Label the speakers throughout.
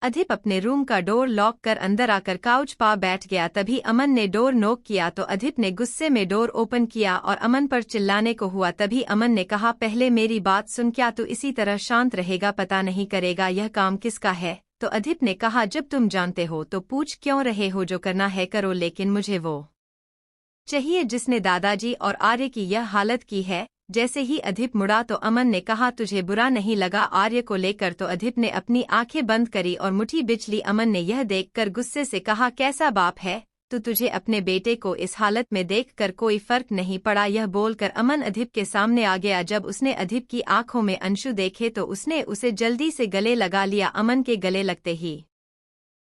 Speaker 1: अधिप अपने रूम का door lock कर अंदर आकर काउच पा बैठ गया। तभी अमन ने डोर नॉक किया तो अधिप ने गुस्से में डोर ओपन किया और अमन पर चिल्लाने को हुआ। तभी अमन ने कहा, पहले मेरी बात सुन, क्या तू इसी तरह शांत रहेगा? पता नहीं करेगा यह काम किसका है? तो अधिप ने कहा, जब तुम जानते हो तो पूछ क्यों रहे हो? जो करना है करो, लेकिन मुझे वो चाहिए जिसने दादाजी और आर्य की यह हालत की है। जैसे ही अधिप मुड़ा तो अमन ने कहा, तुझे बुरा नहीं लगा आर्य को लेकर? तो अधिप ने अपनी आंखें बंद करी और मुट्ठी बिछ ली। अमन ने यह देखकर गुस्से से कहा, कैसा बाप है तो तुझे अपने बेटे को इस हालत में देखकर कोई फर्क नहीं पड़ा? यह बोलकर अमन अधिप के सामने आ गया। जब उसने अधिप की आंखों में अंशु देखे तो उसने उसे जल्दी से गले लगा लिया। अमन के गले लगते ही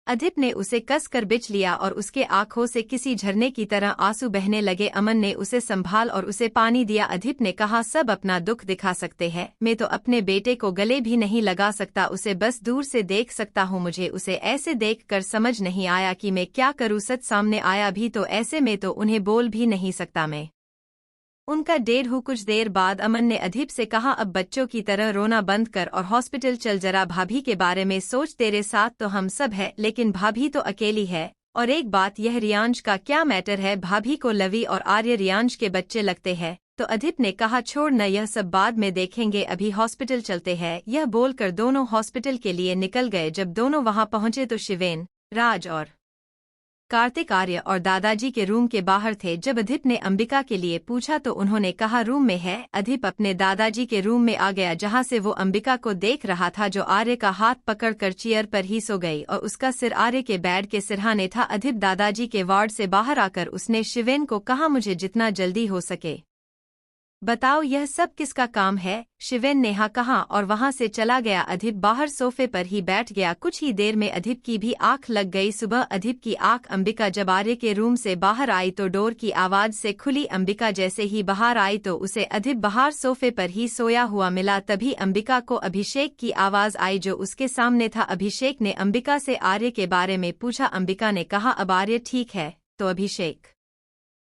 Speaker 1: अधिप ने उसे कस कर बिछ लिया और उसके आंखों से किसी झरने की तरह आंसू बहने लगे। अमन ने उसे संभाल और उसे पानी दिया। अधिप ने कहा, सब अपना दुख दिखा सकते हैं, मैं तो अपने बेटे को गले भी नहीं लगा सकता, उसे बस दूर से देख सकता हूँ। मुझे उसे ऐसे देखकर समझ नहीं आया कि मैं क्या करूँ। सच सामने आया भी तो ऐसे में तो उन्हें बोल भी नहीं सकता मैं उनका डेढ़ हूँ। कुछ देर बाद अमन ने अधिप से कहा, अब बच्चों की तरह रोना बंद कर और हॉस्पिटल चल, जरा भाभी के बारे में सोच। तेरे साथ तो हम सब है, लेकिन भाभी तो अकेली है। और एक बात, यह रियांश का क्या मैटर है? भाभी को लवी और आर्य रियांश के बच्चे लगते हैं। तो अधिप ने कहा, छोड़ न, यह सब बाद में देखेंगे, अभी हॉस्पिटल चलते हैं। यह बोलकर दोनों हॉस्पिटल के लिए निकल गए। जब दोनों वहां पहुंचे तो शिवेन, राज और कार्तिक आर्य और दादाजी के रूम के बाहर थे। जब अधिप ने अंबिका के लिए पूछा तो उन्होंने कहा रूम में है। अधिप अपने दादाजी के रूम में आ गया, जहां से वो अंबिका को देख रहा था, जो आर्य का हाथ पकड़कर चेयर पर ही सो गई और उसका सिर आर्य के बेड के सिरहाने था। अधिप दादाजी के वार्ड से बाहर आकर उसने शिवेन को कहा, मुझे जितना जल्दी हो सके बताओ यह सब किसका काम है? शिवेन ने हाँ कहा और वहां से चला गया। अधिप बाहर सोफे पर ही बैठ गया। कुछ ही देर में अधिप की भी आंख लग गई। सुबह अधिप की आंख अंबिका जब आर्य के रूम से बाहर आई तो डोर की आवाज से खुली। अंबिका जैसे ही बाहर आई तो उसे अधिप बाहर सोफे पर ही सोया हुआ मिला। तभी अंबिका को अभिषेक की आवाज आई, जो उसके सामने था। अभिषेक ने अंबिका से आर्य के बारे में पूछा। अंबिका ने कहा, अब आर्य ठीक है? तो अभिषेक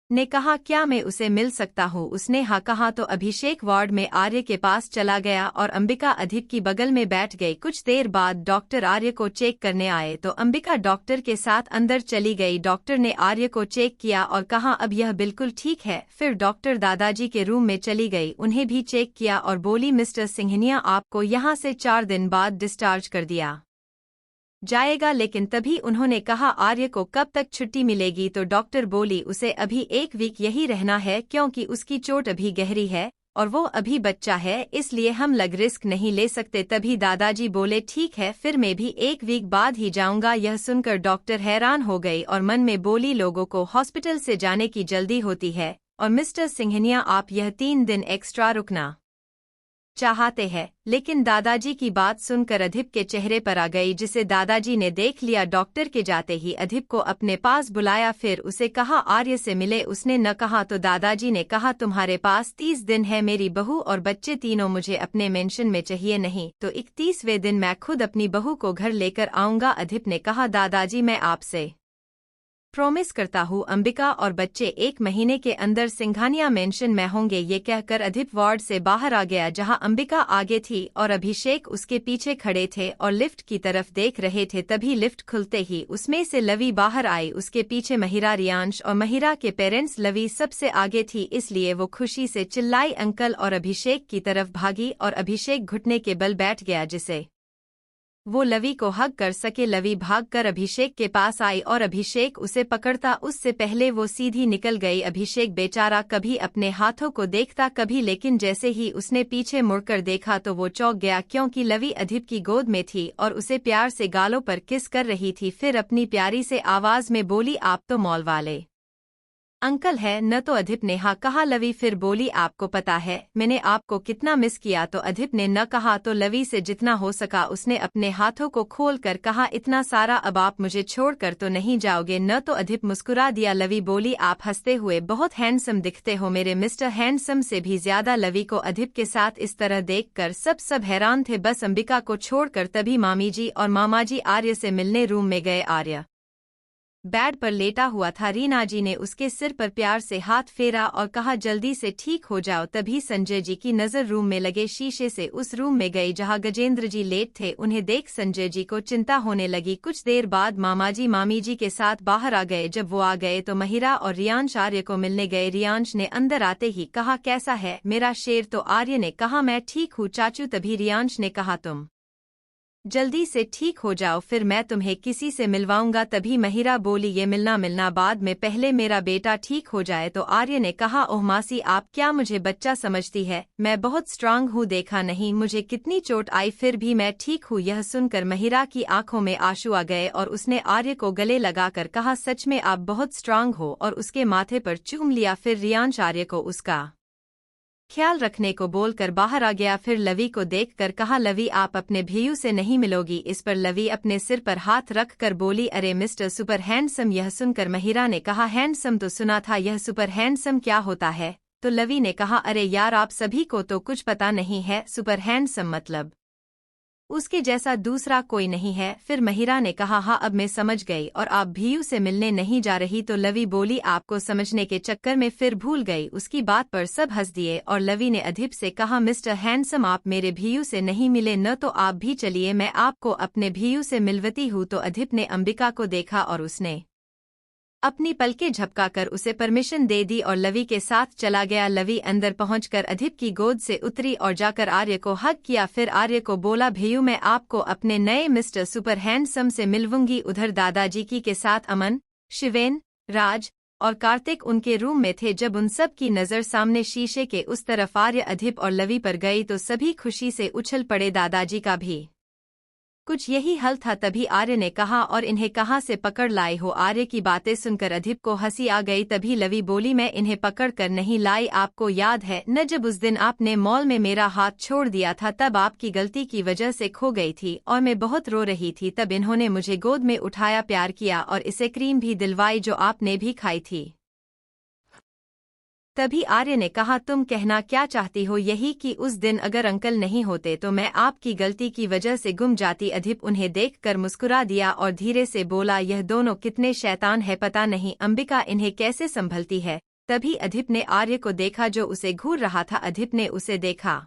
Speaker 1: ने कहा, क्या मैं उसे मिल सकता हूँ? उसने हाँ कहा तो अभिषेक वार्ड में आर्य के पास चला गया और अंबिका अधिप की बगल में बैठ गई। कुछ देर बाद डॉक्टर आर्य को चेक करने आए तो अंबिका डॉक्टर के साथ अंदर चली गई। डॉक्टर ने आर्य को चेक किया और कहा, अब यह बिल्कुल ठीक है। फिर डॉक्टर दादाजी के रूम में चली गई, उन्हें भी चेक किया और बोली, मिस्टर सिंघनिया, आपको यहाँ से 4 दिन बाद डिस्चार्ज कर दिया जाएगा। लेकिन तभी उन्होंने कहा, आर्य को कब तक छुट्टी मिलेगी? तो डॉक्टर बोली, उसे अभी 1 वीक यही रहना है, क्योंकि उसकी चोट अभी गहरी है और वो अभी बच्चा है, इसलिए हम लग रिस्क नहीं ले सकते। तभी दादाजी बोले, ठीक है, फिर मैं भी 1 वीक बाद ही जाऊंगा। यह सुनकर डॉक्टर हैरान हो गई और मन में बोली, लोगों को हॉस्पिटल से जाने की जल्दी होती है और मिस्टर सिंघनिया आप यह 3 दिन एक्स्ट्रा रुकना चाहते हैं। लेकिन दादाजी की बात सुनकर अधिप के चेहरे पर आ गई, जिसे दादाजी ने देख लिया। डॉक्टर के जाते ही अधिप को अपने पास बुलाया, फिर उसे कहा, आर्य से मिले। उसने न कहा तो दादाजी ने कहा, तुम्हारे पास 30 दिन है, मेरी बहू और बच्चे तीनों मुझे अपने मेंशन में चाहिए, नहीं तो 31वें दिन मैं खुद अपनी बहू को घर लेकर आऊंगा। अधिप ने कहा, दादाजी मैं आपसे प्रॉमिस करता हूँ, अंबिका और बच्चे 1 महीने के अंदर सिंघानिया मेंशन में होंगे। ये कहकर अधिप वार्ड से बाहर आ गया, जहाँ अंबिका आगे थी और अभिषेक उसके पीछे खड़े थे और लिफ्ट की तरफ देख रहे थे। तभी लिफ्ट खुलते ही उसमें से लवी बाहर आई, उसके पीछे महिरा, रियांश और महिरा के पेरेंट्स। लवी सबसे आगे थी, इसलिए वो खुशी से चिल्लाई, अंकल, और अभिषेक की तरफ भागी और अभिषेक घुटने के बल बैठ गया, जिसे वो लवी को हग कर सके। लवी भागकर अभिषेक के पास आई और अभिषेक उसे पकड़ता उससे पहले वो सीधी निकल गई। अभिषेक बेचारा कभी अपने हाथों को देखता कभी, लेकिन जैसे ही उसने पीछे मुड़कर देखा तो वो चौंक गया, क्योंकि लवी अधिप की गोद में थी और उसे प्यार से गालों पर किस कर रही थी। फिर अपनी प्यारी से आवाज में बोली, आप तो मॉल वाले अंकल है न? तो अधिप ने हाँ कहा। लवी फिर बोली, आपको पता है मैंने आपको कितना मिस किया? तो अधिप ने न कहा तो लवी से जितना हो सका उसने अपने हाथों को खोल कर कहा, इतना सारा? अब आप मुझे छोड़कर तो नहीं जाओगे न? तो अधिप मुस्कुरा दिया। लवी बोली, आप हंसते हुए बहुत हैंडसम दिखते हो, मेरे मिस्टर हैंडसम से भी ज्यादा। लवी को अधिप के साथ इस तरह देखकर सब हैरान थे, बस अंबिका को छोड़कर। तभी मामी जी और मामा जी आर्य से मिलने रूम में गए। आर्य बेड पर लेटा हुआ था। रीना जी ने उसके सिर पर प्यार से हाथ फेरा और कहा, जल्दी से ठीक हो जाओ। तभी संजय जी की नज़र रूम में लगे शीशे से उस रूम में गई जहां गजेंद्र जी लेट थे। उन्हें देख संजय जी को चिंता होने लगी। कुछ देर बाद मामा जी मामी जी के साथ बाहर आ गए। जब वो आ गए तो महिरा और रियांश आर्य को मिलने गए। रियांश ने अंदर आते ही कहा, कैसा है मेरा शेर? तो आर्य ने कहा, मैं ठीक हूँ चाचू। तभी रियांश ने कहा, तुम जल्दी से ठीक हो जाओ, फिर मैं तुम्हें किसी से मिलवाऊंगा। तभी महिरा बोली, ये मिलना बाद में, पहले मेरा बेटा ठीक हो जाए। तो आर्य ने कहा, ओह मासी, आप क्या मुझे बच्चा समझती है? मैं बहुत स्ट्रांग हूँ, देखा नहीं मुझे कितनी चोट आई, फिर भी मैं ठीक हूँ। यह सुनकर महिरा की आंखों में आंसू आ गए और उसने आर्य को गले लगाकर कहा, सच में आप बहुत स्ट्रांग हो, और उसके माथे पर चूम लिया। फिर रियांश आर्य को उसका ख्याल रखने को बोलकर बाहर आ गया। फिर लवी को देखकर कहा, लवी आप अपने भैयू से नहीं मिलोगी? इस पर लवी अपने सिर पर हाथ रखकर बोली, अरे मिस्टर सुपर हैंडसम। यह सुनकर महिरा ने कहा, हैंडसम तो सुना था, यह सुपर हैंडसम क्या होता है? तो लवी ने कहा, अरे यार आप सभी को तो कुछ पता नहीं है, सुपर हैंडसम मतलब उसके जैसा दूसरा कोई नहीं है। फिर महिरा ने कहा, हाँ अब मैं समझ गई, और आप भीयू से मिलने नहीं जा रही? तो लवी बोली, आपको समझने के चक्कर में फिर भूल गई। उसकी बात पर सब हंस दिए और लवी ने अधीप से कहा, मिस्टर हैंडसम आप मेरे भीयू से नहीं मिले न, तो आप भी चलिए, मैं आपको अपने भीयू से मिलवती हूँ। तो अधीप ने अंबिका को देखा और उसने अपनी पलकें झपकाकर उसे परमिशन दे दी और लवी के साथ चला गया। लवी अंदर पहुंचकर अधीप की गोद से उतरी और जाकर आर्य को हग किया। फिर आर्य को बोला, भैयू मैं आपको अपने नए मिस्टर सुपर हैंडसम से मिलवूंगी। उधर दादाजी की के साथ अमन, शिवेन, राज और कार्तिक उनके रूम में थे। जब उन सब की नज़र सामने शीशे के उस तरफ आर्य, अधीप और लवी पर गई तो सभी खुशी से उछल पड़े। दादाजी का भी कुछ यही हल था। तभी आर्य ने कहा, और इन्हें कहाँ से पकड़ लाए हो? आर्य की बातें सुनकर अधीप को हंसी आ गई। तभी लवी बोली, मैं इन्हें पकड़ कर नहीं लाई, आपको याद है न जब उस दिन आपने मॉल में मेरा हाथ छोड़ दिया था, तब आपकी गलती की वजह से खो गई थी और मैं बहुत रो रही थी। तब इन्होंने मुझे गोद में उठाया, प्यार किया और इसे क्रीम भी दिलवाई जो आपने भी खाई थी। तभी आर्य ने कहा, तुम कहना क्या चाहती हो? यही कि उस दिन अगर अंकल नहीं होते तो मैं आपकी गलती की वजह से गुम जाती। अधीप उन्हें देखकर मुस्कुरा दिया और धीरे से बोला, यह दोनों कितने शैतान है, पता नहीं अंबिका इन्हें कैसे संभलती है। तभी अधीप ने आर्य को देखा जो उसे घूर रहा था। अधीप ने उसे देखा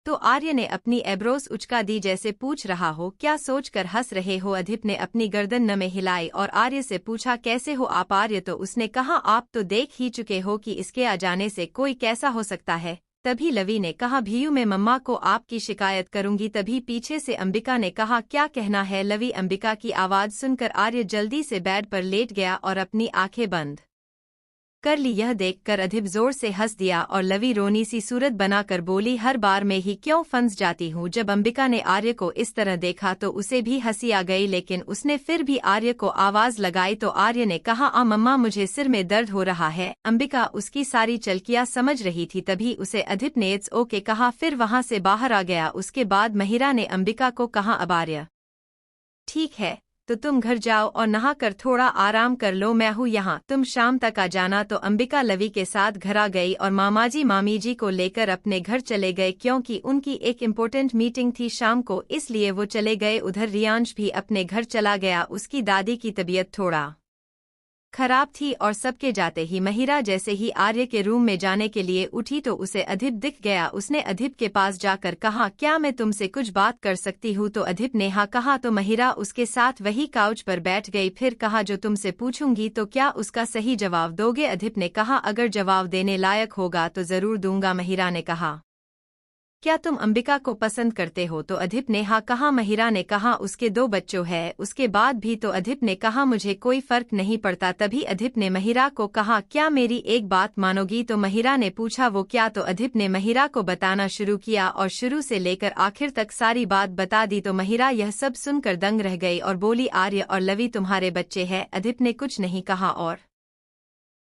Speaker 1: तो आर्य ने अपनी एब्रोस उचका दी जैसे पूछ रहा हो, क्या सोचकर हंस रहे हो? अधीप ने अपनी गर्दन नमे हिलाई और आर्य से पूछा, कैसे हो आप आर्य? तो उसने कहा, आप तो देख ही चुके हो कि इसके आ जाने से कोई कैसा हो सकता है। तभी लवी ने कहा, भीयू मैं मम्मा को आपकी शिकायत करूंगी। तभी पीछे से अंबिका ने कहा, क्या कहना है लवी? अंबिका की आवाज सुनकर आर्य जल्दी से बेड पर लेट गया और अपनी आंखें बंद कर ली। यह देखकर अधीप जोर से हंस दिया और लवी रोनी सी सूरत बनाकर बोली, हर बार मैं ही क्यों फंस जाती हूँ? जब अंबिका ने आर्य को इस तरह देखा तो उसे भी हंसी आ गई, लेकिन उसने फिर भी आर्य को आवाज लगाई। तो आर्य ने कहा, मम्मा मुझे सिर में दर्द हो रहा है। अंबिका उसकी सारी चलकियां समझ रही थी। तभी उसे अधीप ने इट्स ओके कहा, फिर वहां से बाहर आ गया। उसके बाद महिरा ने अंबिका को कहा, अब आर्य ठीक है तो तुम घर जाओ और नहाकर थोड़ा आराम कर लो, मैं हूँ यहाँ, तुम शाम तक आ जाना। तो अंबिका लवी के साथ घर आ गई और मामाजी मामीजी को लेकर अपने घर चले गए, क्योंकि उनकी एक इम्पोर्टेंट मीटिंग थी शाम को, इसलिए वो चले गए। उधर रियांश भी अपने घर चला गया। उसकी दादी की तबीयत थोड़ा खराब थी और सबके जाते ही महिरा जैसे ही आर्य के रूम में जाने के लिए उठी तो उसे अधीप दिख गया। उसने अधीप के पास जाकर कहा, क्या मैं तुमसे कुछ बात कर सकती हूँ? तो अधीप ने हाँ कहा तो महिरा उसके साथ वही काउच पर बैठ गई। फिर कहा, जो तुमसे पूछूंगी तो क्या उसका सही जवाब दोगे? अधीप ने कहा, अगर जवाब देने लायक होगा तो जरूर दूंगा। महिरा ने कहा, क्या तुम अंबिका को पसंद करते हो? तो अधीप ने हाँ कहा। महिरा ने कहा, उसके 2 बच्चों हैं, उसके बाद भी? तो अधीप ने कहा, मुझे कोई फर्क नहीं पड़ता। तभी अधीप ने महिरा को कहा, क्या मेरी एक बात मानोगी? तो महिरा ने पूछा, वो क्या? तो अधीप ने महिरा को बताना शुरू किया और शुरू से लेकर आखिर तक सारी बात बता दी। तो महिरा यह सब सुनकर दंग रह गई और बोली, आर्य और लवी तुम्हारे बच्चे हैं? अधीप ने कुछ नहीं कहा और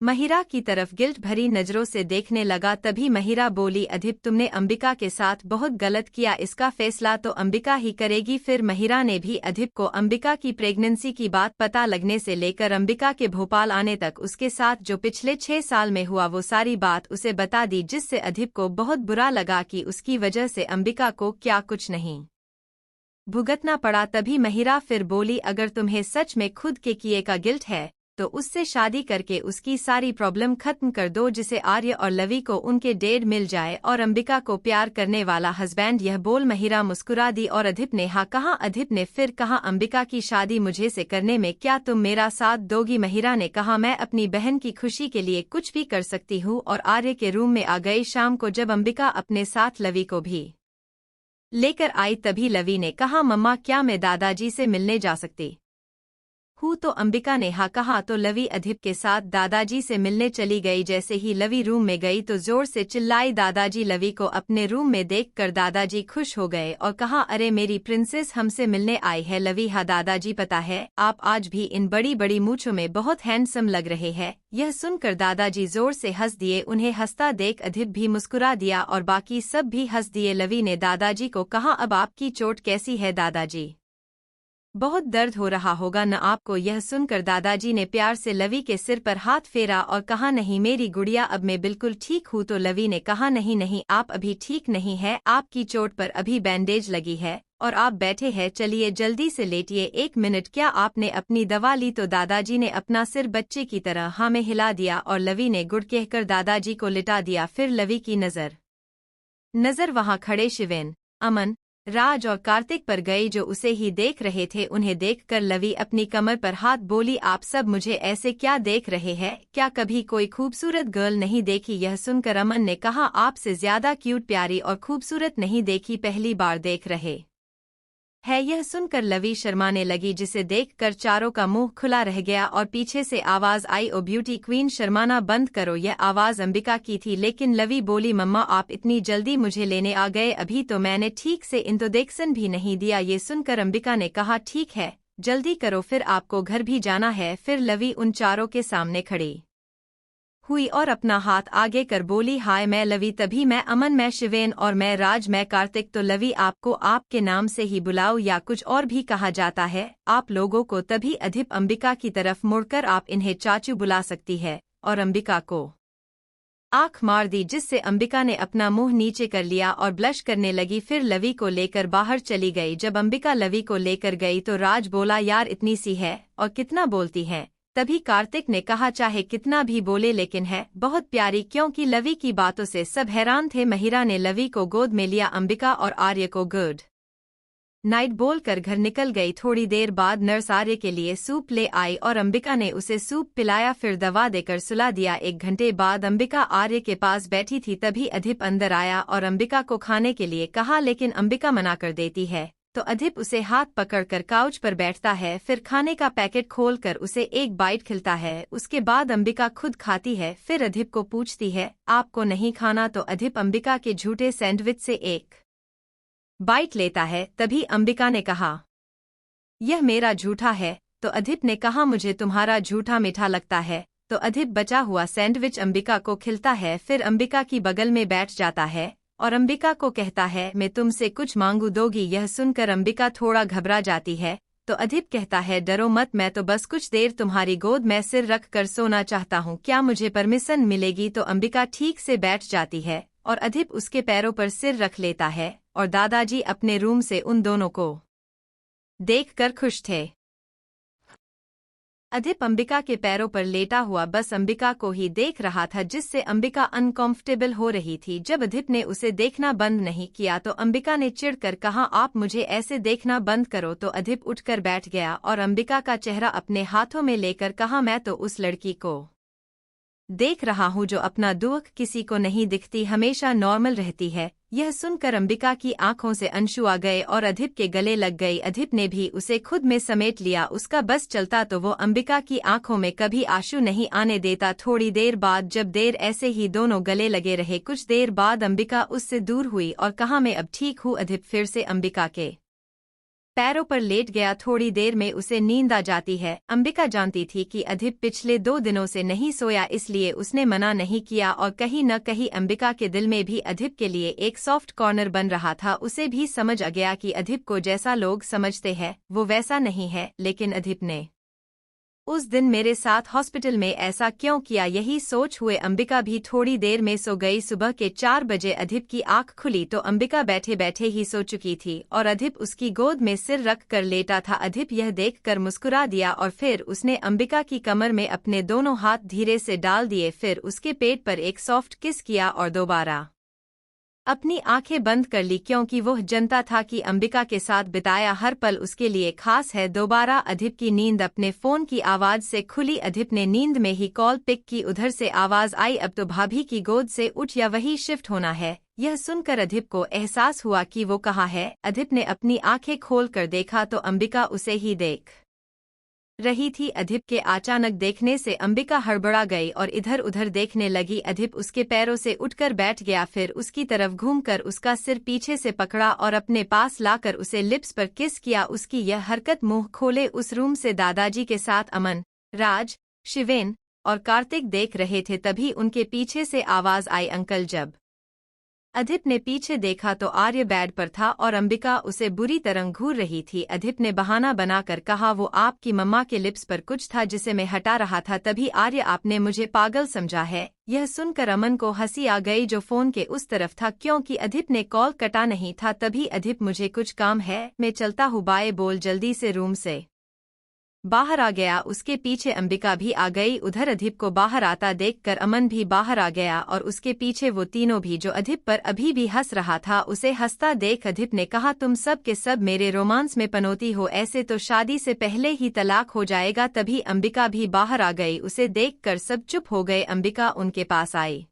Speaker 1: महिरा की तरफ गिल्ट भरी नजरों से देखने लगा। तभी महिरा बोली, अधीप तुमने अंबिका के साथ बहुत गलत किया, इसका फैसला तो अंबिका ही करेगी। फिर महिरा ने भी अधीप को अंबिका की प्रेगनेंसी की बात पता लगने से लेकर अंबिका के भोपाल आने तक उसके साथ जो पिछले 6 साल में हुआ वो सारी बात उसे बता दी, जिससे अधीप को बहुत बुरा लगा कि उसकी वजह से अंबिका को क्या कुछ नहीं भुगतना पड़ा। तभी महिरा फिर बोली, अगर तुम्हें सच में खुद के किए का गिल्ट है तो उससे शादी करके उसकी सारी प्रॉब्लम खत्म कर दो, जिसे आर्य और लवी को उनके डेड मिल जाए और अंबिका को प्यार करने वाला हस्बैंड। यह बोल महिरा मुस्कुरा दी और अधिप ने हाँ कहा। अधिप ने फिर कहा, अंबिका की शादी मुझे से करने में क्या तुम मेरा साथ दोगी? महिरा ने कहा, मैं अपनी बहन की खुशी के लिए कुछ भी कर सकती हूँ। और आर्य के रूम में आ गई। शाम को जब अंबिका अपने साथ लवी को भी लेकर आई तभी लवी ने कहा, मम्मा क्या मैं दादाजी से मिलने जा सकती हूँ? तो अंबिका ने हाँ कहा तो लवी अधिप के साथ दादाजी से मिलने चली गई। जैसे ही लवी रूम में गई तो जोर से चिल्लाई, दादाजी! लवी को अपने रूम में देखकर दादाजी खुश हो गए और कहा, अरे मेरी प्रिंसेस हमसे मिलने आई है। लवी, हाँ दादाजी, पता है आप आज भी इन बड़ी बड़ी मूंछों में बहुत हैंडसम लग रहे हैं। यह सुनकर दादाजी जोर से हंस दिए। उन्हें हंसता देख अधिप भी मुस्कुरा दिया और बाकी सब भी हंस दिए। लवी ने दादाजी को कहा, अब आपकी चोट कैसी है दादाजी? बहुत दर्द हो रहा होगा न आपको? यह सुनकर दादाजी ने प्यार से लवी के सिर पर हाथ फेरा और कहा, नहीं मेरी गुड़िया, अब मैं बिल्कुल ठीक हूँ। तो लवी ने कहा, नहीं नहीं, आप अभी ठीक नहीं है, आपकी चोट पर अभी बैंडेज लगी है और आप बैठे हैं, चलिए जल्दी से लेटिए। 1 मिनट, क्या आपने अपनी दवा ली? तो दादाजी ने अपना सिर बच्चे की तरह हाँ में हिला दिया और लवी ने गुड कहकर दादाजी को लिटा दिया। फिर लवी की नजर वहां खड़े शिवेन, अमन, राज और कार्तिक पर गई जो उसे ही देख रहे थे। उन्हें देखकर लवी अपनी कमर पर हाथ बोली, आप सब मुझे ऐसे क्या देख रहे हैं? क्या कभी कोई खूबसूरत गर्ल नहीं देखी? यह सुनकर अमन ने कहा, आपसे ज्यादा क्यूट, प्यारी और खूबसूरत नहीं देखी, पहली बार देख रहे है। यह सुनकर लवी शर्माने लगी, जिसे देखकर चारों का मुंह खुला रह गया और पीछे से आवाज आई, ओ ब्यूटी क्वीन शर्माना बंद करो। यह आवाज अंबिका की थी, लेकिन लवी बोली, मम्मा आप इतनी जल्दी मुझे लेने आ गए, अभी तो मैंने ठीक से इंट्रोडक्शन भी नहीं दिया। ये सुनकर अंबिका ने कहा, ठीक है जल्दी करो, फिर आपको घर भी जाना है। फिर लवी उन चारों के सामने खड़ी हुई और अपना हाथ आगे कर बोली, हाय मैं लवी, तभी मैं अमन, मैं शिवेन और मैं राज, मैं कार्तिक। तो लवी, आपको आपके नाम से ही बुलाओ या कुछ और भी कहा जाता है आप लोगों को? तभी अधिप अंबिका की तरफ मुड़कर, आप इन्हें चाचू बुला सकती है, और अंबिका को आंख मार दी, जिससे अंबिका ने अपना मुंह नीचे कर लिया और ब्लश करने लगी। फिर लवी को लेकर बाहर चली गई। जब अंबिका लवी को लेकर गई तो राज बोला, यार इतनी सी है और कितना बोलती है? तभी कार्तिक ने कहा, चाहे कितना भी बोले लेकिन है बहुत प्यारी, क्योंकि लवी की बातों से सब हैरान थे। महिरा ने लवी को गोद में लिया। अंबिका और आर्य को गुड नाइट बोलकर घर निकल गई। थोड़ी देर बाद नर्स आर्य के लिए सूप ले आई और अंबिका ने उसे सूप पिलाया, फिर दवा देकर सुला दिया। 1 घंटे बाद अंबिका आर्य के पास बैठी थी, तभी अधिप अंदर आया और अंबिका को खाने के लिए कहा, लेकिन अंबिका मना कर देती है। तो अधिप उसे हाथ पकड़कर काउच पर बैठता है, फिर खाने का पैकेट खोलकर उसे एक बाइट खिलता है। उसके बाद अंबिका खुद खाती है। फिर अधिप को पूछती है, आपको नहीं खाना? तो अधिप अंबिका के झूठे सैंडविच से एक बाइट लेता है। तभी अंबिका ने कहा, यह मेरा झूठा है। तो अधिप ने कहा, मुझे तुम्हारा झूठा मीठा लगता है। तो अधिप बचा हुआ सैंडविच अंबिका को खिलता है, फिर अंबिका की बगल में बैठ जाता है और अंबिका को कहता है, मैं तुमसे कुछ मांगू, दोगी? यह सुनकर अंबिका थोड़ा घबरा जाती है। तो अधिप कहता है, डरो मत, मैं तो बस कुछ देर तुम्हारी गोद में सिर रख कर सोना चाहता हूँ, क्या मुझे परमिशन मिलेगी? तो अंबिका ठीक से बैठ जाती है और अधिप उसके पैरों पर सिर रख लेता है और दादाजी अपने रूम से उन दोनों को देखकर खुश थे। अधिप अंबिका के पैरों पर लेटा हुआ बस अंबिका को ही देख रहा था, जिससे अंबिका अनकंफर्टेबल हो रही थी। जब अधिप ने उसे देखना बंद नहीं किया तो अंबिका ने चिढ़कर कहा, आप मुझे ऐसे देखना बंद करो। तो अधिप उठकर बैठ गया और अंबिका का चेहरा अपने हाथों में लेकर कहा, मैं तो उस लड़की को देख रहा हूँ जो अपना दुख किसी को नहीं दिखती, हमेशा नॉर्मल रहती है। यह सुनकर अंबिका की आंखों से अंशु आ गए और अधिप के गले लग गई। अधिप ने भी उसे खुद में समेट लिया। उसका बस चलता तो वो अंबिका की आंखों में कभी आंसू नहीं आने देता। थोड़ी देर बाद जब देर ऐसे ही दोनों गले लगे रहे, कुछ देर बाद अंबिका उससे दूर हुई और कहा, मैं अब ठीक हूँ। अधिप फिर से अंबिका के पैरों पर लेट गया। थोड़ी देर में उसे नींद आ जाती है। अंबिका जानती थी कि अधिप पिछले 2 दिनों से नहीं सोया, इसलिए उसने मना नहीं किया और कहीं न कहीं अंबिका के दिल में भी अधिप के लिए एक सॉफ्ट कॉर्नर बन रहा था। उसे भी समझ आ गया कि अधिप को जैसा लोग समझते हैं वो वैसा नहीं है, लेकिन अधिप ने उस दिन मेरे साथ हॉस्पिटल में ऐसा क्यों किया, यही सोच हुए अंबिका भी थोड़ी देर में सो गई। सुबह के 4 बजे अधिप की आंख खुली तो अंबिका बैठे बैठे ही सो चुकी थी और अधिप उसकी गोद में सिर रख कर लेटा था। अधिप यह देखकर मुस्कुरा दिया और फिर उसने अंबिका की कमर में अपने दोनों हाथ धीरे से डाल दिए, फिर उसके पेट पर एक सॉफ्ट किस किया और दोबारा अपनी आंखें बंद कर ली, क्योंकि वह जानता था कि अंबिका के साथ बिताया हर पल उसके लिए खास है। दोबारा अधिप की नींद अपने फोन की आवाज से खुली। अधिप ने नींद में ही कॉल पिक की, उधर से आवाज आई, अब तो भाभी की गोद से उठ या वही शिफ्ट होना है। यह सुनकर अधिप को एहसास हुआ कि वो कहाँ है। अधिप ने अपनी आंखें खोल कर देखा तो अंबिका उसे ही देख रही थी। अधिप के अचानक देखने से अंबिका हड़बड़ा गई और इधर उधर देखने लगी। अधिप उसके पैरों से उठकर बैठ गया, फिर उसकी तरफ घूमकर उसका सिर पीछे से पकड़ा और अपने पास लाकर उसे लिप्स पर किस किया। उसकी यह हरकत मुंह खोले उस रूम से दादाजी के साथ अमन, राज, शिवेन और कार्तिक देख रहे थे। तभी उनके पीछे से आवाज आई, अंकल। जब अधिप ने पीछे देखा तो आर्य बेड पर था और अंबिका उसे बुरी तरह घूर रही थी। अधिप ने बहाना बनाकर कहा, वो आपकी मम्मा के लिप्स पर कुछ था जिसे मैं हटा रहा था। तभी आर्य, आपने मुझे पागल समझा है। यह सुनकर अमन को हंसी आ गई जो फोन के उस तरफ था, क्योंकि अधिप ने कॉल कटा नहीं था। तभी अधिप, मुझे कुछ काम है, मैं चलता हूँ, बाय बोल जल्दी से रूम से बाहर आ गया। उसके पीछे अंबिका भी आ गई। उधर अधिप को बाहर आता देखकर अमन भी बाहर आ गया और उसके पीछे वो तीनों भी, जो अधिप पर अभी भी हंस रहा था। उसे हंसता देख अधिप ने कहा, तुम सब के सब मेरे रोमांस में पनौती हो, ऐसे तो शादी से पहले ही तलाक हो जाएगा। तभी अंबिका भी बाहर आ गई। उसे देखकर सब चुप हो गए। अंबिका उनके पास आई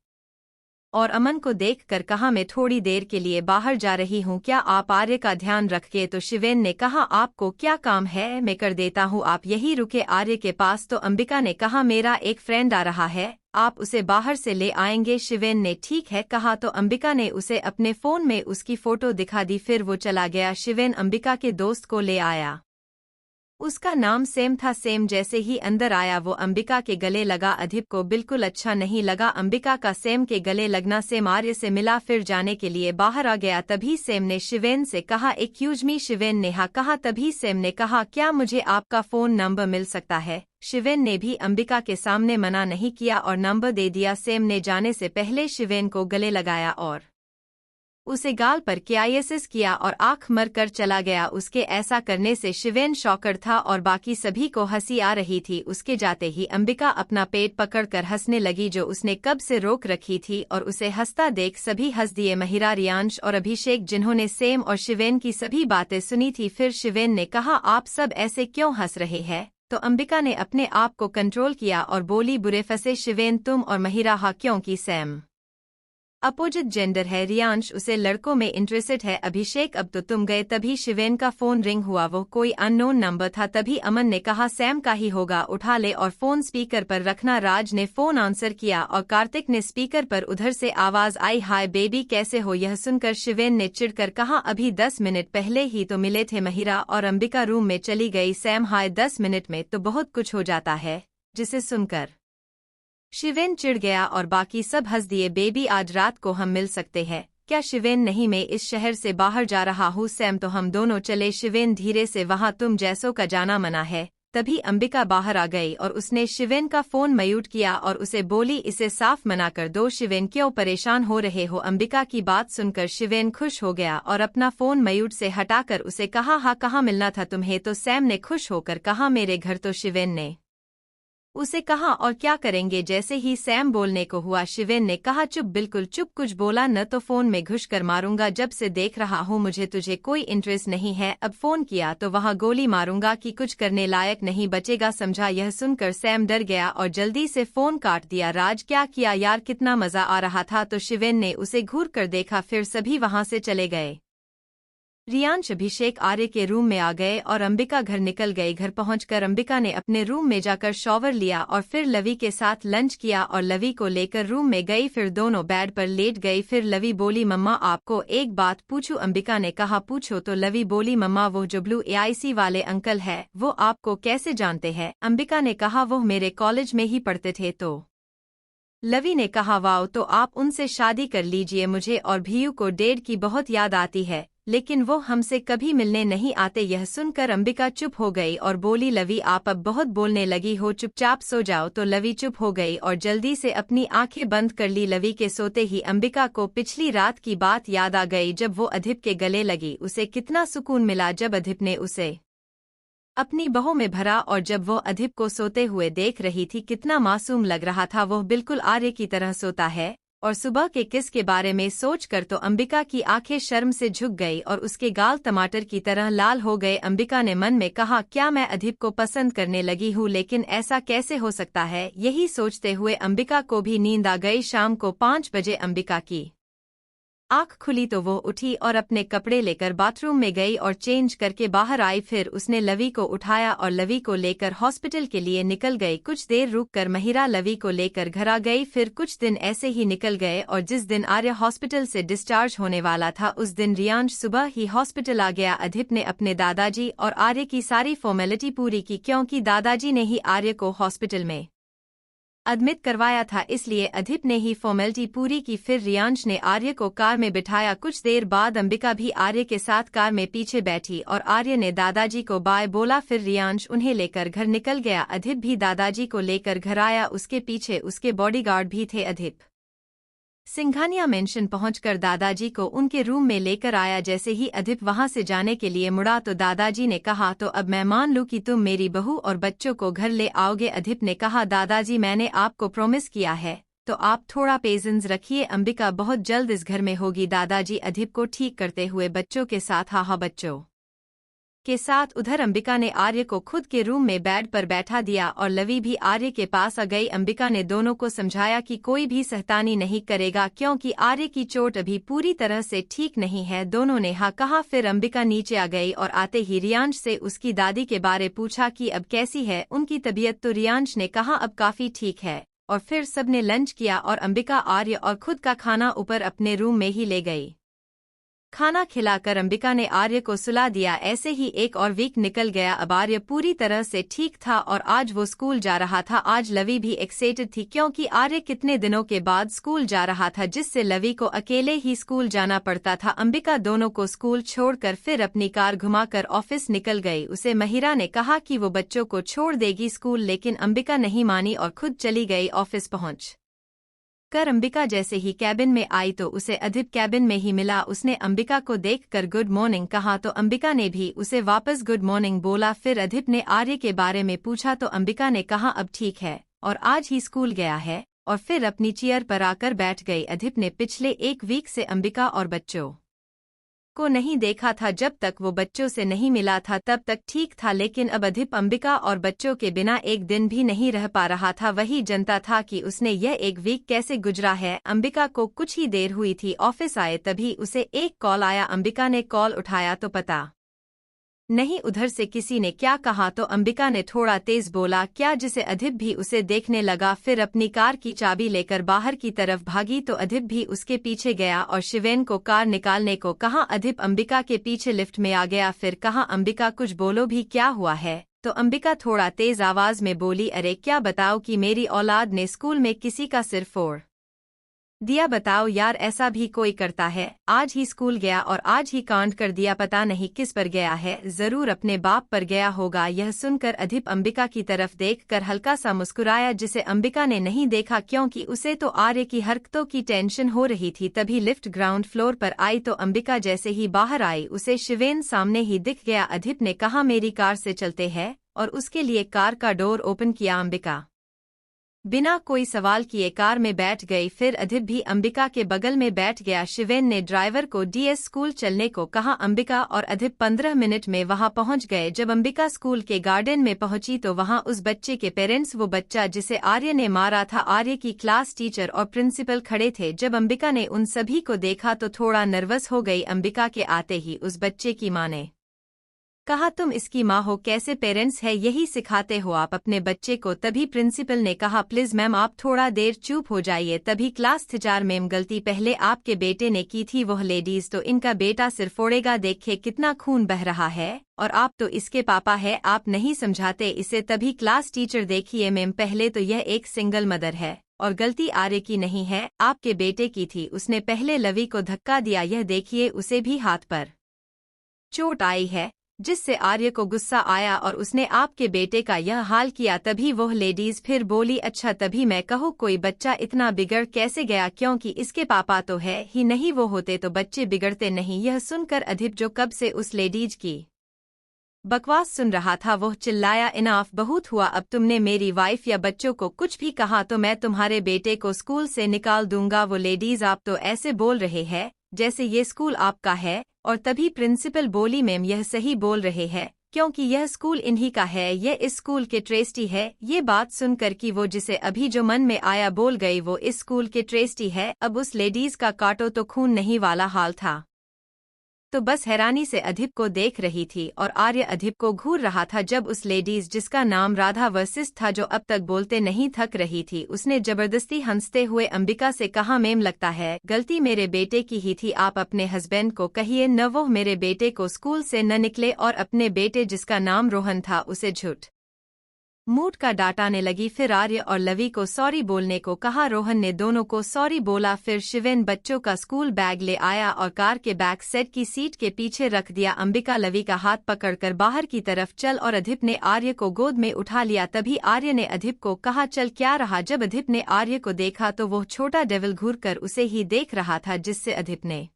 Speaker 1: और अमन को देखकर कहा, मैं थोड़ी देर के लिए बाहर जा रही हूँ, क्या आप आर्य का ध्यान रखें? तो शिवेन ने कहा, आपको क्या काम है, मैं कर देता हूँ, आप यही रुके आर्य के पास। तो अंबिका ने कहा, मेरा एक फ्रेंड आ रहा है, आप उसे बाहर से ले आएंगे? शिवेन ने ठीक है कहा तो अंबिका ने उसे अपने फोन में उसकी फोटो दिखा दी, फिर वो चला गया। शिवेन अंबिका के दोस्त को ले आया, उसका नाम सेम था। सेम जैसे ही अंदर आया वो अंबिका के गले लगा। अधिप को बिल्कुल अच्छा नहीं लगा अंबिका का सेम के गले लगना। सेम आर्य से मिला, फिर जाने के लिए बाहर आ गया। तभी सेम ने शिवेन से कहा, एक्यूज मी? शिवेन ने हाँ कहा। तभी सेम ने कहा, क्या मुझे आपका फोन नंबर मिल सकता है? शिवेन ने भी अंबिका के सामने मना नहीं किया और नंबर दे दिया। सेम ने जाने से पहले शिवेन को गले लगाया और उसे गाल पर किस किया और आंख मर कर चला गया। उसके ऐसा करने से शिवेन शॉकर था और बाकी सभी को हंसी आ रही थी। उसके जाते ही अंबिका अपना पेट पकड़कर हंसने लगी, जो उसने कब से रोक रखी थी, और उसे हंसता देख सभी हंस दिए। महिरा, रियांश और अभिषेक, जिन्होंने सेम और शिवेन की सभी बातें सुनी थी। फिर शिवेन ने कहा, आप सब ऐसे क्यों हंस रहे हैं? तो अंबिका ने अपने आप को कंट्रोल किया और बोली, बुरे फंसे शिवेन तुम और महिरा। हाँ, क्योंकि सैम अपोजिट जेंडर है, रियांश उसे लड़कों में इंटरेस्टेड है, अभिषेक अब तो तुम गए। तभी शिवेन का फोन रिंग हुआ, वो कोई अननोन नंबर था। तभी अमन ने कहा, सैम का ही होगा, उठा ले और फोन स्पीकर पर रखना। राज ने फोन आंसर किया और कार्तिक ने स्पीकर पर उधर से आवाज आई, हाय बेबी कैसे हो? यह सुनकर शिवेन ने चिढ़कर कहा, अभी 10 मिनट पहले ही तो मिले थे। महिरा और अंबिका रूम में चली गई। सैम, हाय 10 मिनट में तो बहुत कुछ हो जाता है, जिसे सुनकर शिवेन चिढ़ गया और बाकी सब हंस दिए। बेबी आज रात को हम मिल सकते हैं क्या? शिवेन, नहीं, मैं इस शहर से बाहर जा रहा हूँ। सैम, तो हम दोनों चले। शिवेन धीरे से, वहाँ तुम जैसों का जाना मना है। तभी अंबिका बाहर आ गई और उसने शिवेन का फोन म्यूट किया और उसे बोली, इसे साफ मना कर दो। शिवेन, क्यों परेशान हो रहे हो? अंबिका की बात सुनकर शिवेन खुश हो गया और अपना फोन म्यूट से हटाकर उसे कहा, हाँ कहाँ मिलना था तुम्हें? तो सैम ने खुश होकर कहा, मेरे घर। तो शिवेन ने उसे कहा, और क्या करेंगे? जैसे ही सैम बोलने को हुआ शिवेन ने कहा, चुप, बिल्कुल चुप, कुछ बोला न तो फोन में घुस कर मारूंगा। जब से देख रहा हूँ मुझे तुझे कोई इंटरेस्ट नहीं है, अब फोन किया तो वहाँ गोली मारूंगा कि कुछ करने लायक नहीं बचेगा, समझा? यह सुनकर सैम डर गया और जल्दी से फोन काट दिया। राज, क्या किया यार, कितना मजा आ रहा था। तो शिवेन ने उसे घूर कर देखा, फिर सभी वहाँ से चले गए। रियांश, अभिषेक आर्य के रूम में आ गए और अंबिका घर निकल गई। घर पहुंचकर अंबिका ने अपने रूम में जाकर शॉवर लिया और फिर लवी के साथ लंच किया और लवी को लेकर रूम में गई। फिर दोनों बेड पर लेट गई। फिर लवी बोली, मम्मा आपको एक बात पूछूं? अंबिका ने कहा, पूछो। तो लवी बोली, मम्मा वो जो ब्लू AIC वाले अंकल है वो आपको कैसे जानते हैं? अंबिका ने कहा, वो मेरे कॉलेज में ही पढ़ते थे। तो लवी ने कहा, वाओ, तो आप उनसे शादी कर लीजिए, मुझे और भीयू को डैड की बहुत याद आती है। लेकिन वो हमसे कभी मिलने नहीं आते। यह सुनकर अंबिका चुप हो गई और बोली, लवी आप अब बहुत बोलने लगी हो, चुपचाप सो जाओ। तो लवी चुप हो गई और जल्दी से अपनी आंखें बंद कर ली। लवी के सोते ही अंबिका को पिछली रात की बात याद आ गई, जब वो अधिप के गले लगी। उसे कितना सुकून मिला जब अधिप ने उसे अपनी बाहों में भरा, और जब वो अधिप को सोते हुए देख रही थी कितना मासूम लग रहा था। वो बिल्कुल आर्य की तरह सोता है। और सुबह के किस के बारे में सोचकर तो अंबिका की आंखें शर्म से झुक गई और उसके गाल टमाटर की तरह लाल हो गए। अंबिका ने मन में कहा, क्या मैं अधिप को पसंद करने लगी हूँ? लेकिन ऐसा कैसे हो सकता है? यही सोचते हुए अंबिका को भी नींद आ गई। शाम को 5 बजे अंबिका की आँख खुली तो वो उठी और अपने कपड़े लेकर बाथरूम में गई और चेंज करके बाहर आई। फिर उसने लवी को उठाया और लवी को लेकर हॉस्पिटल के लिए निकल गई। कुछ देर रुककर महिरा लवी को लेकर घर आ गई। फिर कुछ दिन ऐसे ही निकल गए और जिस दिन आर्य हॉस्पिटल से डिस्चार्ज होने वाला था उस दिन रियांश सुबह ही हॉस्पिटल आ गया। अधिप ने अपने दादाजी और आर्य की सारी फॉर्मेलिटी पूरी की, क्योंकि दादाजी ने ही आर्य को हॉस्पिटल में एडमिट करवाया था, इसलिए अधिप ने ही फॉर्मेलिटी पूरी की। फिर रियांश ने आर्य को कार में बिठाया। कुछ देर बाद अंबिका भी आर्य के साथ कार में पीछे बैठी और आर्य ने दादाजी को बाय बोला। फिर रियांश उन्हें लेकर घर निकल गया। अधिप भी दादाजी को लेकर घर आया। उसके पीछे उसके बॉडीगार्ड भी थे। अधिप सिंघानिया मेंशन पहुंचकर दादाजी को उनके रूम में लेकर आया। जैसे ही अधिप वहां से जाने के लिए मुड़ा तो दादाजी ने कहा, तो अब मैं मान लूं कि तुम मेरी बहू और बच्चों को घर ले आओगे? अधिप ने कहा, दादाजी मैंने आपको प्रॉमिस किया है, तो आप थोड़ा पेशेंस रखिए, अंबिका बहुत जल्द इस घर में होगी। दादाजी अधिप को ठीक करते हुए बच्चों के साथ बच्चों के साथ उधर अंबिका ने आर्य को खुद के रूम में बेड पर बैठा दिया और लवी भी आर्य के पास आ गई। अंबिका ने दोनों को समझाया कि कोई भी सहतानी नहीं करेगा, क्योंकि आर्य की चोट अभी पूरी तरह से ठीक नहीं है। दोनों ने हाँ कहा। फिर अंबिका नीचे आ गई और आते ही रियांश से उसकी दादी के बारे पूछा कि अब कैसी है उनकी तबीयत। तो रियांश ने कहा अब काफी ठीक है। और फिर सबने लंच किया और अंबिका आर्य और खुद का खाना ऊपर अपने रूम में ही ले गई। खाना खिलाकर अंबिका ने आर्य को सुला दिया। ऐसे ही एक और वीक निकल गया। अब आर्य पूरी तरह से ठीक था और आज वो स्कूल जा रहा था। आज लवी भी एक्साइटेड थी, क्योंकि आर्य कितने दिनों के बाद स्कूल जा रहा था, जिससे लवी को अकेले ही स्कूल जाना पड़ता था। अंबिका दोनों को स्कूल छोड़कर फिर अपनी कार घुमाकर ऑफिस निकल गई। उसे महिरा ने कहा कि वो बच्चों को छोड़ देगी स्कूल, लेकिन अंबिका नहीं मानी और खुद चली गई। ऑफिस पहुंच कर अंबिका जैसे ही कैबिन में आई तो उसे अधिप कैबिन में ही मिला। उसने अंबिका को देखकर गुड मॉर्निंग कहा तो अंबिका ने भी उसे वापस गुड मॉर्निंग बोला। फिर अधिप ने आर्य के बारे में पूछा तो अंबिका ने कहा अब ठीक है और आज ही स्कूल गया है, और फिर अपनी चेयर पर आकर बैठ गई। अधिप ने पिछले 1 वीक से अंबिका और बच्चों को नहीं देखा था। जब तक वो बच्चों से नहीं मिला था तब तक ठीक था, लेकिन अब अधिप अंबिका और बच्चों के बिना एक दिन भी नहीं रह पा रहा था। वही जनता था कि उसने यह 1 वीक कैसे गुजरा है। अंबिका को कुछ ही देर हुई थी ऑफिस आए, तभी उसे एक कॉल आया। अंबिका ने कॉल उठाया तो पता नहीं उधर से किसी ने क्या कहा, तो अंबिका ने थोड़ा तेज बोला क्या, जिसे अधिप भी उसे देखने लगा। फिर अपनी कार की चाबी लेकर बाहर की तरफ भागी तो अधिप भी उसके पीछे गया और शिवेन को कार निकालने को कहा। अधिप अंबिका के पीछे लिफ्ट में आ गया। फिर कहा अंबिका कुछ बोलो भी, क्या हुआ है? तो अंबिका थोड़ा तेज आवाज में बोली, अरे क्या बताओ कि मेरी औलाद ने स्कूल में किसी का सिर फोड़ दिया। बताओ यार, ऐसा भी कोई करता है? आज ही स्कूल गया और आज ही कांड कर दिया। पता नहीं किस पर गया है, जरूर अपने बाप पर गया होगा। यह सुनकर अधिप अंबिका की तरफ देखकर हल्का सा मुस्कुराया, जिसे अंबिका ने नहीं देखा, क्योंकि उसे तो आर्य की हरकतों की टेंशन हो रही थी। तभी लिफ्ट ग्राउंड फ्लोर पर आई तो अंबिका जैसे ही बाहर आई उसे शिवेन सामने ही दिख गया। अधिप ने कहा मेरी कार से चलते हैं, और उसके लिए कार का डोर ओपन किया। अंबिका बिना कोई सवाल किए कार में बैठ गई। फिर अधिप भी अंबिका के बगल में बैठ गया। शिवेन ने ड्राइवर को डीएस स्कूल चलने को कहा। अंबिका और अधिप 15 मिनट में वहां पहुंच गए। जब अंबिका स्कूल के गार्डन में पहुंची तो वहां उस बच्चे के पेरेंट्स, वो बच्चा जिसे आर्य ने मारा था, आर्य की क्लास टीचर और प्रिंसिपल खड़े थे। जब अंबिका ने उन सभी को देखा तो थोड़ा नर्वस हो गई। अंबिका के आते ही उस बच्चे की मां ने कहा तुम इसकी माँ हो, कैसे पेरेंट्स है यही सिखाते हो आप अपने बच्चे को? तभी प्रिंसिपल ने कहा प्लीज मैम आप थोड़ा देर चुप हो जाइए। तभी क्लास टीचर मैम, गलती पहले आपके बेटे ने की थी, वह लेडीज तो इनका बेटा सिर फोड़ेगा, देखे कितना खून बह रहा है, और आप तो इसके पापा है, आप नहीं समझाते इसे? तभी क्लास टीचर देखिए मैम, पहले तो यह एक सिंगल मदर है और गलती आर्य की नहीं है, आपके बेटे की थी। उसने पहले लवी को धक्का दिया, यह देखिए उसे भी हाथ पर चोट आई है, जिससे आर्य को गुस्सा आया और उसने आपके बेटे का यह हाल किया। तभी वह लेडीज फिर बोली, अच्छा तभी मैं कहूँ कोई बच्चा इतना बिगड़ कैसे गया, क्योंकि इसके पापा तो है ही नहीं, वो होते तो बच्चे बिगड़ते नहीं। यह सुनकर अधीप जो कब से उस लेडीज की बकवास सुन रहा था वह चिल्लाया, इनाफ बहुत हुआ, अब तुमने मेरी वाइफ या बच्चों को कुछ भी कहा तो मैं तुम्हारे बेटे को स्कूल से निकाल दूंगा। वो लेडीज, आप तो ऐसे बोल रहे हैं जैसे ये स्कूल आपका है। और तभी प्रिंसिपल बोली, मैम यह सही बोल रहे हैं क्योंकि यह स्कूल इन्हीं का है, यह इस स्कूल के ट्रस्टी है। ये बात सुनकर कि वो जिसे अभी जो मन में आया बोल गई वो इस स्कूल के ट्रस्टी है, अब उस लेडीज का काटो तो खून नहीं वाला हाल था। तो बस हैरानी से अधीप को देख रही थी और आर्य अधीप को घूर रहा था। जब उस लेडीज जिसका नाम राधा वशिष्ठ था, जो अब तक बोलते नहीं थक रही थी, उसने जबरदस्ती हंसते हुए अंबिका से कहा, मैम लगता है गलती मेरे बेटे की ही थी, आप अपने हस्बैंड को कहिए न वो मेरे बेटे को स्कूल से न निकले और अपने बेटे जिसका नाम रोहन था उसे झूठ मूठ का डांटने लगी। फिर आर्य और लवी को सॉरी बोलने को कहा। रोहन ने दोनों को सॉरी बोला। फिर शिवेन बच्चों का स्कूल बैग ले आया और कार के बैक सेट की सीट के पीछे रख दिया। अंबिका लवी का हाथ पकड़कर बाहर की तरफ चल और अधीप ने आर्य को गोद में उठा लिया। तभी आर्य ने अधीप को कहा, चल क्या रहा। जब अधीप ने आर्य को देखा तो वो छोटा डेविल घूरकर उसे ही देख रहा था, जिससे अधीप ने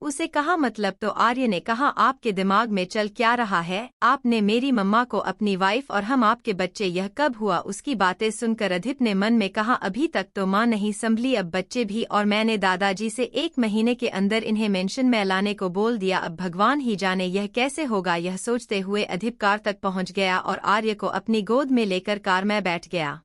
Speaker 1: उसे कहा, मतलब तो आर्य ने कहा, आपके दिमाग में चल क्या रहा है, आपने मेरी मम्मा को अपनी वाइफ और हम आपके बच्चे, यह कब हुआ। उसकी बातें सुनकर अधीप ने मन में कहा, अभी तक तो माँ नहीं संभली, अब बच्चे भी, और मैंने दादाजी से 1 महीने के अंदर इन्हें मेंशन में लाने को बोल दिया, अब भगवान ही जाने यह कैसे होगा। यह सोचते हुए अधीप कार तक पहुंच गया और आर्य को अपनी गोद में लेकर कार में बैठ गया।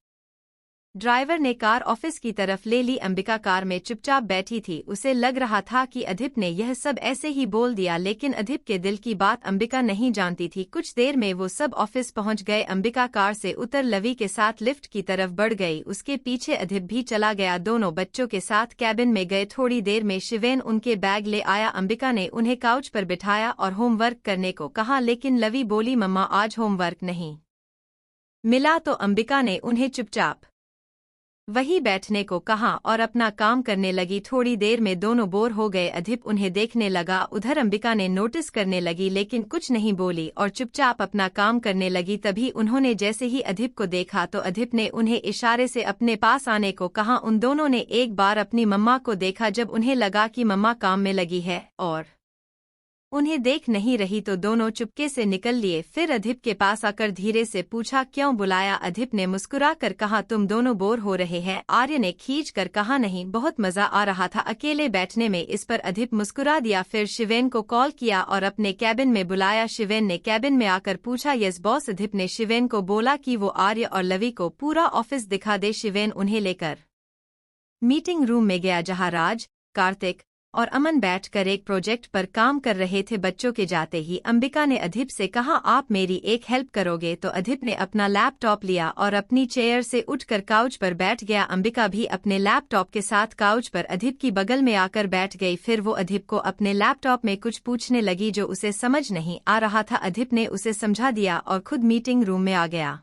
Speaker 1: ड्राइवर ने कार ऑफिस की तरफ ले ली। अंबिका कार में चुपचाप बैठी थी। उसे लग रहा था कि अधीप ने यह सब ऐसे ही बोल दिया, लेकिन अधीप के दिल की बात अंबिका नहीं जानती थी। कुछ देर में वो सब ऑफिस पहुंच गए। अंबिका कार से उतर लवी के साथ लिफ्ट की तरफ बढ़ गई। उसके पीछे अधीप भी चला गया। दोनों बच्चों के साथ कैबिन में गए। थोड़ी देर में शिवेन उनके बैग ले आया। अंबिका ने उन्हें काउच पर बिठाया और होमवर्क करने को कहा, लेकिन लवी बोली, मम्मा आज होमवर्क नहीं मिला। तो अंबिका ने उन्हें चुपचाप वही बैठने को कहा और अपना काम करने लगी। थोड़ी देर में दोनों बोर हो गए। अधीप उन्हें देखने लगा। उधर अंबिका ने नोटिस करने लगी लेकिन कुछ नहीं बोली और चुपचाप अपना काम करने लगी। तभी उन्होंने जैसे ही अधीप को देखा तो अधीप ने उन्हें इशारे से अपने पास आने को कहा। उन दोनों ने एक बार अपनी मम्मा को देखा। जब उन्हें लगा कि मम्मा काम में लगी है और उन्हें देख नहीं रही तो दोनों चुपके से निकल लिए। फिर अधीप के पास आकर धीरे से पूछा, क्यों बुलाया। अधीप ने मुस्कुरा कर कहा, तुम दोनों बोर हो रहे हैं। आर्य ने खींच कर कहा, नहीं बहुत मजा आ रहा था अकेले बैठने में। इस पर अधीप मुस्कुरा दिया। फिर शिवेन को कॉल किया और अपने कैबिन में बुलाया। शिवेन ने कैबिन में आकर पूछा, यस बॉस। अधीप ने शिवेन को बोला कि वो आर्य और लवी को पूरा ऑफिस दिखा दे। शिवेन उन्हें लेकर मीटिंग रूम में गया जहां राज, कार्तिक और अमन बैठकर एक प्रोजेक्ट पर काम कर रहे थे। बच्चों के जाते ही अंबिका ने अधीप से कहा, आप मेरी एक हेल्प करोगे। तो अधीप ने अपना लैपटॉप लिया और अपनी चेयर से उठकर काउच पर बैठ गया। अंबिका भी अपने लैपटॉप के साथ काउच पर अधीप की बगल में आकर बैठ गई। फिर वो अधीप को अपने लैपटॉप में कुछ पूछने लगी जो उसे समझ नहीं आ रहा था। अधीप ने उसे समझा दिया और खुद मीटिंग रूम में आ गया।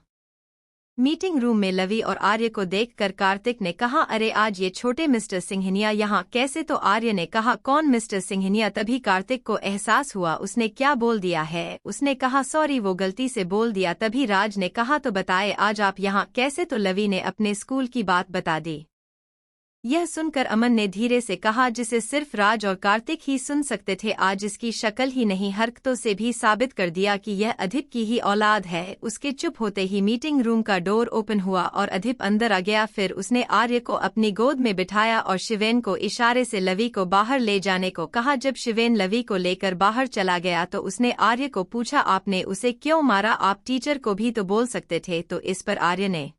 Speaker 1: मीटिंग रूम में लवी और आर्य को देखकर कार्तिक ने कहा, अरे आज ये छोटे मिस्टर सिंघनिया यहाँ कैसे। तो आर्य ने कहा, कौन मिस्टर सिंघनिया। तभी कार्तिक को एहसास हुआ उसने क्या बोल दिया है। उसने कहा, सॉरी वो गलती से बोल दिया। तभी राज ने कहा, तो बताए आज आप यहाँ कैसे। तो लवी ने अपने स्कूल की बात बता दी। यह सुनकर अमन ने धीरे से कहा, जिसे सिर्फ राज और कार्तिक ही सुन सकते थे। आज इसकी शक्ल ही नहीं हरकतों से भी साबित कर दिया कि यह अधीप की ही औलाद है। उसके चुप होते ही मीटिंग रूम का डोर ओपन हुआ और अधीप अंदर आ गया। फिर उसने आर्य को अपनी गोद में बिठाया और शिवेन को इशारे से लवी को बाहर ले जाने को कहा। जब शिवेन लवी को लेकर बाहर चला गया तो उसने आर्य को पूछा, आपने उसे क्यों मारा, आप टीचर को भी तो बोल सकते थे। तो इस पर आर्य ने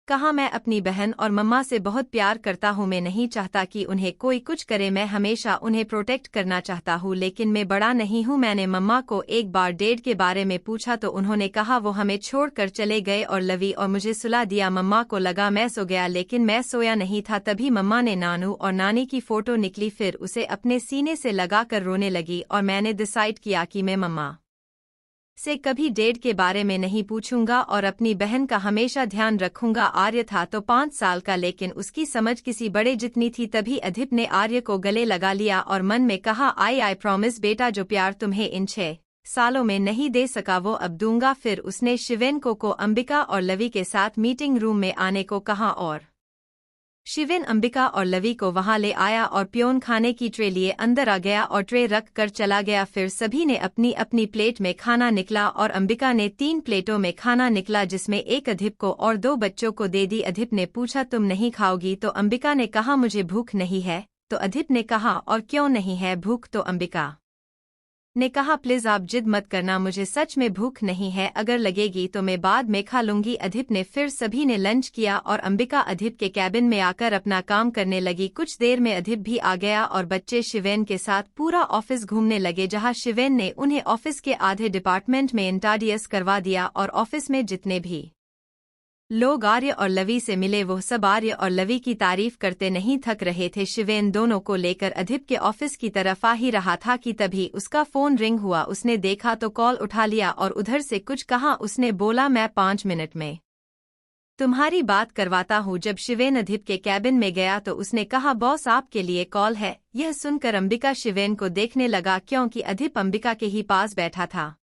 Speaker 1: कहा, मैं अपनी बहन और मम्मा से बहुत प्यार करता हूँ। मैं नहीं चाहता कि उन्हें कोई कुछ करे। मैं हमेशा उन्हें प्रोटेक्ट करना चाहता हूँ, लेकिन मैं बड़ा नहीं हूँ। मैंने मम्मा को एक बार डैड के बारे में पूछा तो उन्होंने कहा वो हमें छोड़कर चले गए और लवी और मुझे सुला दिया। मम्मा को लगा मैं सो गया, लेकिन मैं सोया नहीं था। तभी मम्मा ने नानू और नानी की फोटो निकली। फिर उसे अपने सीने से लगाकर रोने लगी और मैंने डिसाइड किया कि मैं मम्मा से कभी डेड के बारे में नहीं पूछूंगा और अपनी बहन का हमेशा ध्यान रखूंगा। आर्य था तो 5 साल का, लेकिन उसकी समझ किसी बड़े जितनी थी। तभी अदिप ने आर्य को गले लगा लिया और मन में कहा, आई प्रॉमिस बेटा, जो प्यार तुम्हें इन 6 सालों में नहीं दे सका वो अब दूंगा। फिर उसने शिवेन को अंबिका और लवी के साथ मीटिंग रूम में आने को कहा और शिवेन अंबिका और लवी को वहां ले आया और प्योन खाने की ट्रे लिए अंदर आ गया और ट्रे रख कर चला गया। फिर सभी ने अपनी अपनी प्लेट में खाना निकला और अंबिका ने 3 प्लेटों में खाना निकला, जिसमें एक अदिप को और 2 बच्चों को दे दी। अदिप ने पूछा, तुम नहीं खाओगी? तो अंबिका ने कहा, मुझे भूख नहीं है। तो अदिप ने कहा, और क्यों नहीं है भूख? तो अंबिका ने कहा, प्लीज आप जिद मत करना, मुझे सच में भूख नहीं है, अगर लगेगी तो मैं बाद में खा लूंगी। अदिप ने फिर सभी ने लंच किया और अंबिका अदिप के कैबिन में आकर अपना काम करने लगी। कुछ देर में अदिप भी आ गया और बच्चे शिवेन के साथ पूरा ऑफिस घूमने लगे, जहां शिवेन ने उन्हें ऑफिस के आधे डिपार्टमेंट में इंट्रोड्यूस करवा दिया और ऑफिस में जितने भी लोग आर्य और लवी से मिले वो सब आर्य और लवी की तारीफ करते नहीं थक रहे थे। शिवेन दोनों को लेकर अदिप के ऑफिस की तरफ आ ही रहा था कि तभी उसका फोन रिंग हुआ। उसने देखा तो कॉल उठा लिया और उधर से कुछ कहा। उसने बोला, मैं 5 मिनट में तुम्हारी बात करवाता हूँ। जब शिवेन अदिप के कैबिन में गया तो उसने कहा, बॉस आपके लिए कॉल है। यह सुनकर अंबिका शिवेन को देखने लगा, क्योंकि अदिप अंबिका के ही पास बैठा था।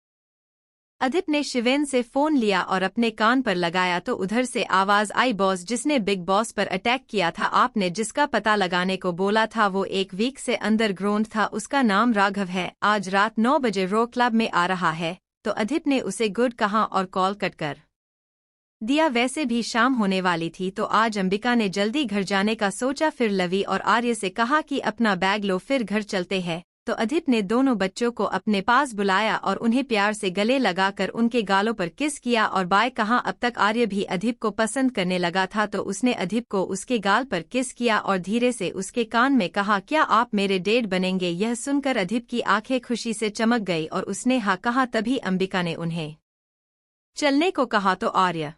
Speaker 1: अदिप ने शिवेन से फोन लिया और अपने कान पर लगाया तो उधर से आवाज आई, बॉस, जिसने बिग बॉस पर अटैक किया था, आपने जिसका पता लगाने को बोला था वो 1 वीक से अंडरग्राउंड था, उसका नाम राघव है, आज रात 9 बजे रो क्लब में आ रहा है। तो अदिप ने उसे गुड कहा और कॉल कट कर दिया। वैसे भी शाम होने वाली थी तो आज अंबिका ने जल्दी घर जाने का सोचा। फिर लवी और आर्य से कहा कि अपना बैग लो, फिर घर चलते हैं। तो अदिप ने दोनों बच्चों को अपने पास बुलाया और उन्हें प्यार से गले लगाकर उनके गालों पर किस किया और बाय कहा। अब तक आर्य भी अदिप को पसंद करने लगा था तो उसने अदिप को उसके गाल पर किस किया और धीरे से उसके कान में कहा, क्या आप मेरे डेड बनेंगे? यह सुनकर अदिप की आंखें खुशी से चमक गई और उसने हाँ कहा। तभी अंबिका ने उन्हें चलने को कहा तो आर्य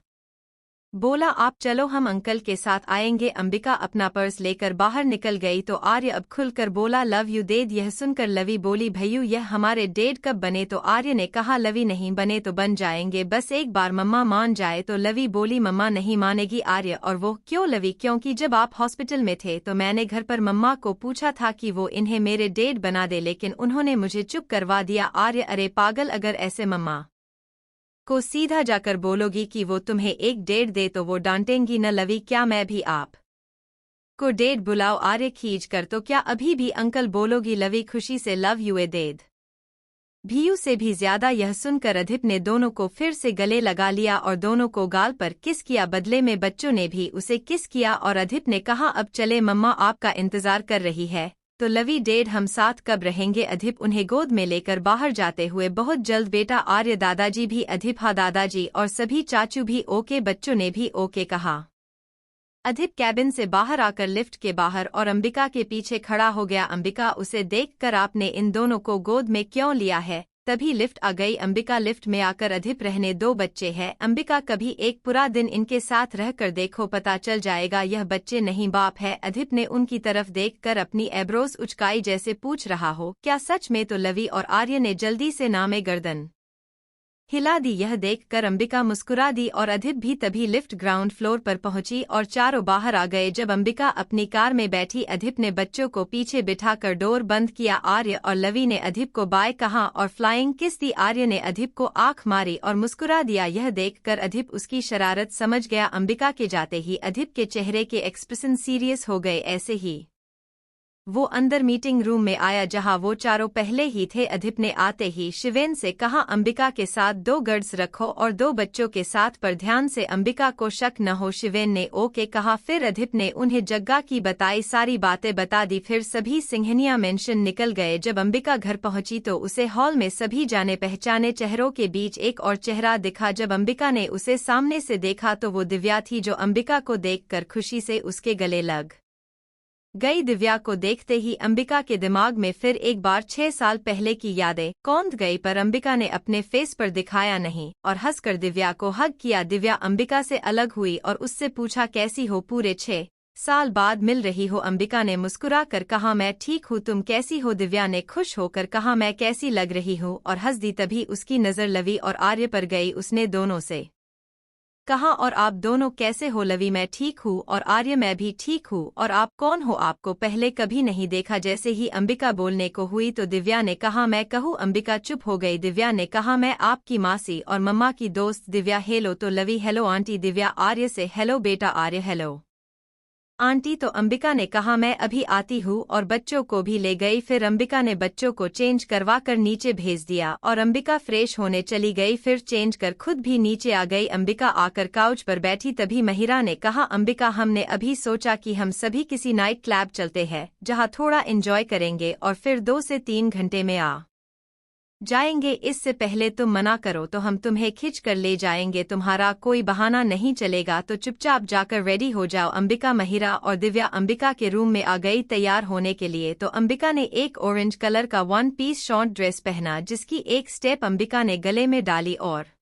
Speaker 1: बोला, आप चलो, हम अंकल के साथ आएंगे। अंबिका अपना पर्स लेकर बाहर निकल गई तो आर्य अब खुलकर बोला, लव यू डेड। यह सुनकर लवी बोली, भैयू यह हमारे डेड कब बने? तो आर्य ने कहा, लवी नहीं बने तो बन जाएंगे, बस एक बार मम्मा मान जाए। तो लवी बोली, मम्मा नहीं मानेगी। आर्य, और वो क्यों? लवी, क्योंकि जब आप हॉस्पिटल में थे तो मैंने घर पर मम्मा को पूछा था कि वो इन्हें मेरे डेड बना दे, लेकिन उन्होंने मुझे चुप करवा दिया। आर्य, अरे पागल, अगर ऐसे मम्मा को सीधा जाकर बोलोगी कि वो तुम्हें एक डेढ़ दे तो वो डांटेंगी न। लवी, क्या मैं भी आप को डेढ़ बुलाओ? आर्य खींच कर, तो क्या अभी भी अंकल बोलोगी? लवी खुशी से, लव यू ए डेढ़ भीयू से भी ज्यादा। यह सुनकर अदिप ने दोनों को फिर से गले लगा लिया और दोनों को गाल पर किस किया। बदले में बच्चों ने भी उसे किस किया और अदिप ने कहा, अब चले, मम्मा आपका इंतजार कर रही है। तो लवी, डेड हम साथ कब रहेंगे? अदिप उन्हें गोद में लेकर बाहर जाते हुए, बहुत जल्द बेटा। आर्य, दादाजी भी? अदिप, हाँ दादाजी, और सभी चाचू भी ओके? बच्चों ने भी ओके कहा। अदिप कैबिन से बाहर आकर लिफ्ट के बाहर और अंबिका के पीछे खड़ा हो गया। अंबिका उसे देखकर, आपने इन दोनों को गोद में क्यों लिया है? तभी लिफ्ट आ गई। अंबिका लिफ्ट में आकर, अदिप रहने 2 बच्चे हैं। अंबिका, कभी एक पूरा दिन इनके साथ रहकर देखो, पता चल जाएगा यह बच्चे नहीं बाप है। अदिप ने उनकी तरफ देखकर अपनी एब्रोस उचकाई जैसे पूछ रहा हो, क्या सच में? तो लवी और आर्य ने जल्दी से नामे गर्दन हिला दी। यह देखकर अंबिका मुस्कुरा दी और अदिप भी। तभी लिफ्ट ग्राउंड फ्लोर पर पहुंची और चारों बाहर आ गए। जब अंबिका अपनी कार में बैठी, अदिप ने बच्चों को पीछे बिठाकर डोर बंद किया। आर्य और लवी ने अदिप को बाय कहा और फ्लाइंग किस दी। आर्य ने अदिप को आंख मारी और मुस्कुरा दिया। यह देखकर अदिप उसकी शरारत समझ गया। अंबिका के जाते ही अदिप के चेहरे के एक्सप्रेशन सीरियस हो गए। ऐसे ही वो अंदर मीटिंग रूम में आया जहां वो चारों पहले ही थे। अदिप ने आते ही शिवेन से कहा, अंबिका के साथ 2 गर्ड्स रखो और 2 बच्चों के साथ, पर ध्यान से, अंबिका को शक न हो। शिवेन ने ओके कहा। फिर अदिप ने उन्हें जग्गा की बताई सारी बातें बता दी। फिर सभी सिंहनिया मेंशन निकल गए। जब अंबिका घर पहुंची तो उसे हॉल में सभी जाने पहचाने चेहरों के बीच एक और चेहरा दिखा। जब अंबिका ने उसे सामने से देखा तो वो दिव्या थी, जो अंबिका को देखकर खुशी से उसके गले लग गई। दिव्या को देखते ही अंबिका के दिमाग में फिर एक बार 6 साल पहले की यादें कौंध गई, पर अंबिका ने अपने फेस पर दिखाया नहीं और हंसकर दिव्या को हग किया। दिव्या अंबिका से अलग हुई और उससे पूछा, कैसी हो? पूरे 6 साल बाद मिल रही हो। अंबिका ने मुस्कुरा कर कहा, मैं ठीक हूँ, तुम कैसी हो? दिव्या ने खुश होकर कहा, मैं कैसी लग रही हूँ, और हंस दी। तभी उसकी नज़र लवी और आर्य पर गई। उसने दोनों से कहा, और आप दोनों कैसे हो? लवी, मैं ठीक हूँ, और आर्य, मैं भी ठीक हूँ, और आप कौन हो? आपको पहले कभी नहीं देखा। जैसे ही अंबिका बोलने को हुई तो दिव्या ने कहा, मैं कहूँ? अंबिका चुप हो गई। दिव्या ने कहा, मैं आपकी मासी और मम्मा की दोस्त। दिव्या हेलो तो लवी हेलो आंटी। दिव्या आर्य से हेलो बेटा। आर्य हेलो आंटी। तो अंबिका ने कहा, मैं अभी आती हूँ, और बच्चों को भी ले गई। फिर अंबिका ने बच्चों को चेंज करवा कर नीचे भेज दिया और अंबिका फ्रेश होने चली गई। फिर चेंज कर खुद भी नीचे आ गई। अंबिका आकर काउच पर बैठी। तभी महिरा ने कहा, अंबिका, हमने अभी सोचा कि हम सभी किसी नाइट क्लब चलते हैं जहाँ थोड़ा एंजॉय करेंगे और फिर 2 से 3 घंटे में आ जाएंगे। इससे पहले तुम मना करो तो हम तुम्हें खींच कर ले जाएंगे। तुम्हारा कोई बहाना नहीं चलेगा, तो चुपचाप जाकर रेडी हो जाओ। अंबिका, महिरा और दिव्या अंबिका के रूम में आ गई तैयार होने के लिए। तो अंबिका ने एक ऑरेंज कलर का 1 पीस शॉर्ट ड्रेस पहना, जिसकी एक स्टेप अंबिका ने गले में डाली और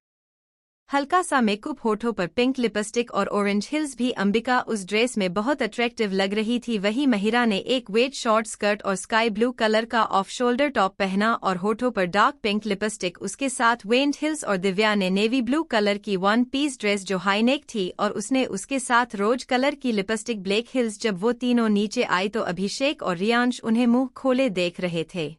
Speaker 1: हल्का सा मेकअप, होठों पर पिंक लिपस्टिक और ऑरेंज हिल्स भी। अंबिका उस ड्रेस में बहुत अट्रैक्टिव लग रही थी। वहीं महिरा ने एक वेट शॉर्ट स्कर्ट और स्काई ब्लू कलर का ऑफ शोल्डर टॉप पहना और होठों पर डार्क पिंक लिपस्टिक, उसके साथ वेंट हिल्स। और दिव्या ने नेवी ब्लू कलर की 1 पीस ड्रेस जो हाई नेक थी, और उसने उसके साथ रोज कलर की लिपस्टिक, ब्लैक हिल्स। जब वो तीनों नीचे आई तो अभिषेक और रियांश उन्हें मुंह खोले देख रहे थे।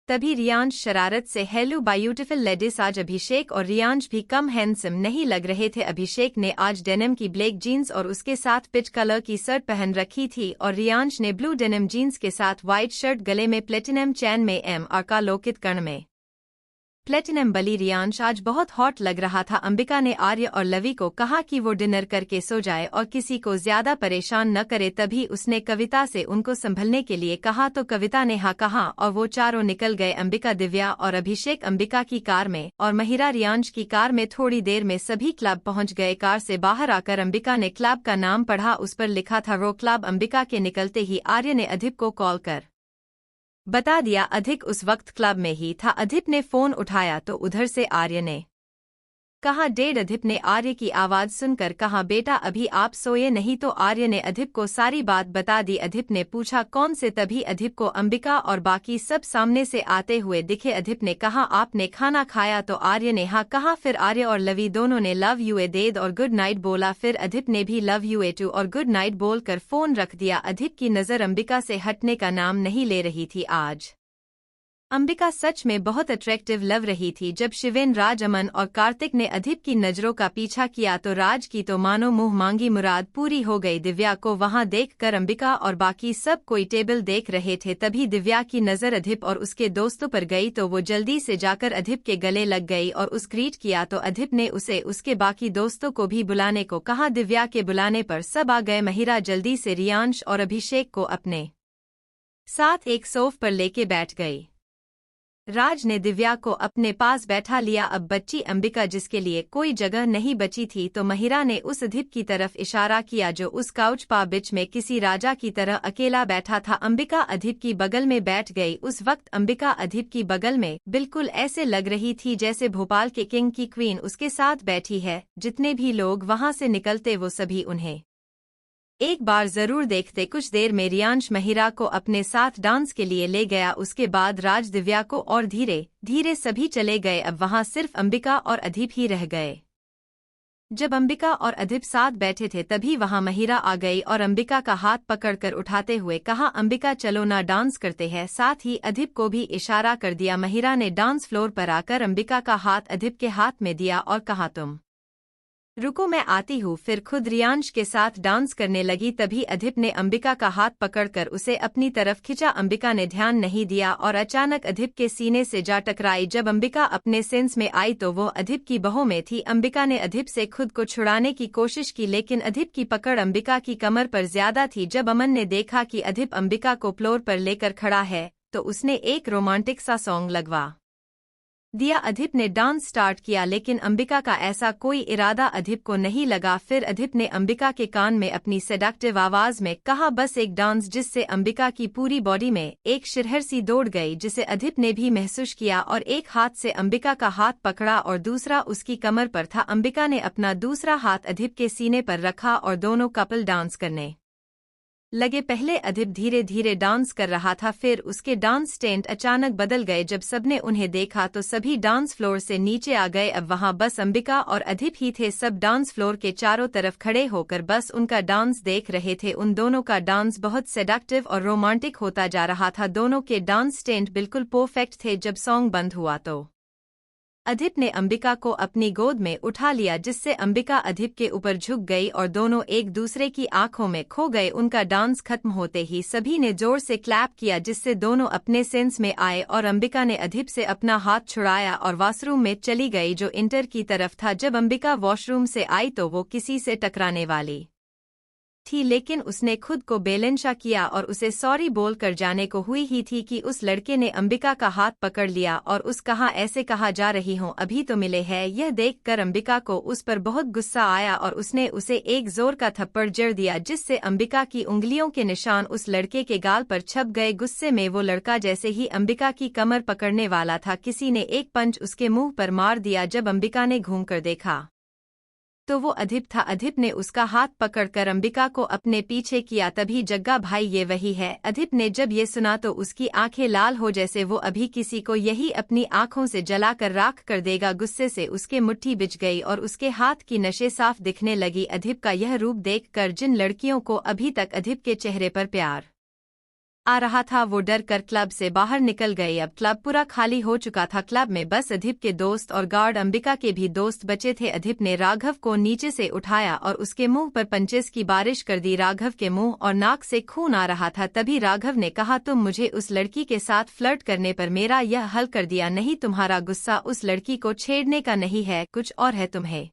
Speaker 1: तभी रियांश शरारत से, हेलो ब्यूटीफुल लेडीज। आज अभिषेक और रियांश भी कम हैंडसम नहीं लग रहे थे। अभिषेक ने आज डेनिम की ब्लैक जीन्स और उसके साथ पिच कलर की शर्ट पहन रखी थी, और रियांश ने ब्लू डेनिम जीन्स के साथ व्हाइट शर्ट, गले में प्लेटिनम चैन में MR का लोकित कर्ण में प्लेटिनम बली। रियांश आज बहुत हॉट लग रहा था। अंबिका ने आर्य और लवी को कहा कि वो डिनर करके सो जाए और किसी को ज्यादा परेशान न करे। तभी उसने कविता से उनको संभलने के लिए कहा, तो कविता ने हाँ कहा और वो चारों निकल गए। अंबिका, दिव्या और अभिषेक अंबिका की कार में और महिरा रियांश की कार में। थोड़ी देर में सभी क्लब पहुंच गए। कार से बाहर आकर अंबिका ने क्लब का नाम पढ़ा, उस पर लिखा था रो क्लब। अंबिका के निकलते ही आर्य ने अधिप को कॉल कर बता दिया। अधिक उस वक्त क्लब में ही था। अधिप ने फोन उठाया तो उधर से आर्य ने कहा, डेड। अधिप ने आर्य की आवाज सुनकर कहा, बेटा अभी आप सोए नहीं? तो आर्य ने अधिप को सारी बात बता दी। अधिप ने पूछा, कौन से? तभी अधिप को अंबिका और बाकी सब सामने से आते हुए दिखे। अधिप ने कहा, आपने खाना खाया? तो आर्य ने हाँ कहा। फिर आर्य और लवी दोनों ने लव यू ए डेड और गुड नाइट बोला। फिर अधिप ने भी लव यू ए टू और गुड नाइट बोलकर फोन रख दिया। अधिप की नजर अंबिका से हटने का नाम नहीं ले रही थी। आज अंबिका सच में बहुत अट्रैक्टिव लग रही थी। जब शिवेन, राज, अमन और कार्तिक ने अधिप की नजरों का पीछा किया तो राज की तो मानो मुंह मांगी मुराद पूरी हो गई। दिव्या को वहां देखकर अंबिका और बाकी सब कोई टेबल देख रहे थे। तभी दिव्या की नजर अधिप और उसके दोस्तों पर गई तो वो जल्दी से जाकर अधिप के गले लग गई और उस ग्रीट किया। तो अधिप ने उसे उसके बाकी दोस्तों को भी बुलाने को कहा। दिव्या के बुलाने पर सब आ गए। महिरा जल्दी से रियांश और अभिषेक को अपने साथ एक सोफ पर लेके बैठ गई। राज ने दिव्या को अपने पास बैठा लिया। अब बच्ची अंबिका, जिसके लिए कोई जगह नहीं बची थी, तो महिरा ने उस अधिप की तरफ इशारा किया जो उस काउच पा बिच में किसी राजा की तरह अकेला बैठा था। अंबिका अधिप की बगल में बैठ गई। उस वक्त अंबिका अधिप की बगल में बिल्कुल ऐसे लग रही थी जैसे भोपाल के किंग की क्वीन उसके साथ बैठी है। जितने भी लोग वहां से निकलते वो सभी उन्हें एक बार जरूर देखते। कुछ देर में रियांश महिरा को अपने साथ डांस के लिए ले गया। उसके बाद राज दिव्या को, और धीरे धीरे सभी चले गए। अब वहां सिर्फ अंबिका और अधिप ही रह गए। जब अंबिका और अधिप साथ बैठे थे तभी वहां महिरा आ गई और अंबिका का हाथ पकड़कर उठाते हुए कहा, अंबिका चलो ना डांस करते हैं। साथ ही अधिप को भी इशारा कर दिया। महिरा ने डांस फ्लोर पर आकर अंबिका का हाथ अधिप के हाथ में दिया और कहा, तुम रुको मैं आती हूँ। फिर खुद रियांश के साथ डांस करने लगी। तभी अधिप ने अंबिका का हाथ पकड़कर उसे अपनी तरफ खींचा। अंबिका ने ध्यान नहीं दिया और अचानक अधिप के सीने से जा टकराई। जब अंबिका अपने सेंस में आई तो वो अधिप की बाहों में थी। अंबिका ने अधिप से खुद को छुड़ाने की कोशिश की, लेकिन अधिप की पकड़ अंबिका की कमर पर ज्यादा थी। जब अमन ने देखा कि अधिप अंबिका को फ्लोर पर लेकर खड़ा है तो उसने एक रोमांटिक सा सॉन्ग लगवा दिया। अधिप ने डांस स्टार्ट किया, लेकिन अंबिका का ऐसा कोई इरादा अधिप को नहीं लगा। फिर अधिप ने अंबिका के कान में अपनी सेडक्टिव आवाज में कहा, बस एक डांस, जिससे अंबिका की पूरी बॉडी में एक शिरहर सी दौड़ गई, जिसे अधिप ने भी महसूस किया और एक हाथ से अंबिका का हाथ पकड़ा और दूसरा उसकी कमर पर था। अंबिका ने अपना दूसरा हाथ अधिप के सीने पर रखा और दोनों कपल डांस करने लगे। पहले अदिप धीरे धीरे डांस कर रहा था, फिर उसके डांस स्टेंट अचानक बदल गए। जब सबने उन्हें देखा तो सभी डांस फ्लोर से नीचे आ गए। अब वहां बस अंबिका और अदिप ही थे। सब डांस फ्लोर के चारों तरफ खड़े होकर बस उनका डांस देख रहे थे। उन दोनों का डांस बहुत सेडक्टिव और रोमांटिक होता जा रहा था। दोनों के डांस स्टेंट बिल्कुल परफेक्ट थे। जब सॉन्ग बंद हुआ तो अदिप ने अंबिका को अपनी गोद में उठा लिया, जिससे अंबिका अदिप के ऊपर झुक गई और दोनों एक दूसरे की आंखों में खो गए। उनका डांस खत्म होते ही सभी ने जोर से क्लैप किया, जिससे दोनों अपने सेंस में आए और अंबिका ने अदिप से अपना हाथ छुड़ाया और वॉशरूम में चली गई, जो इंटर की तरफ था। जब अंबिका वॉशरूम से आई तो वो किसी से टकराने वाली थी, लेकिन उसने खुद को बेलंशा किया और उसे सॉरी बोल कर जाने को हुई ही थी कि उस लड़के ने अंबिका का हाथ पकड़ लिया और उस कहा ऐसे कहा जा रही हूँ, अभी तो मिले है। यह देखकर अंबिका को उस पर बहुत गुस्सा आया और उसने उसे एक जोर का थप्पड़ जड़ दिया, जिससे अंबिका की उंगलियों के निशान उस लड़के के गाल पर छप गए। गुस्से में वो लड़का जैसे ही अंबिका की कमर पकड़ने वाला था, किसी ने एक पंच उसके मुंह पर मार दिया। जब अंबिका ने घूमकर देखा तो वो अदिप था। अदिप ने उसका हाथ पकड़कर अंबिका को अपने पीछे किया। तभी जग्गा भाई ये वही है। अदिप ने जब ये सुना तो उसकी आंखें लाल हो, जैसे वो अभी किसी को यही अपनी आंखों से जलाकर राख कर देगा। गुस्से से उसके मुट्ठी बिछ गई और उसके हाथ की नसें साफ दिखने लगी। अदिप का यह रूप देखकर जिन लड़कियों को अभी तक अदिप के चेहरे पर प्यार आ रहा था, वो डर कर क्लब से बाहर निकल गए। अब क्लब पूरा खाली हो चुका था। क्लब में बस अदिप के दोस्त और गार्ड अंबिका के भी दोस्त बचे थे। अदिप ने राघव को नीचे से उठाया और उसके मुंह पर पंचेस की बारिश कर दी। राघव के मुंह और नाक से खून आ रहा था। तभी राघव ने कहा, तुम मुझे उस लड़की के साथ फ्लर्ट करने पर मेरा यह हल कर दिया। नहीं, तुम्हारा गुस्सा उस लड़की को छेड़ने का नहीं है, कुछ और है। तुम्हें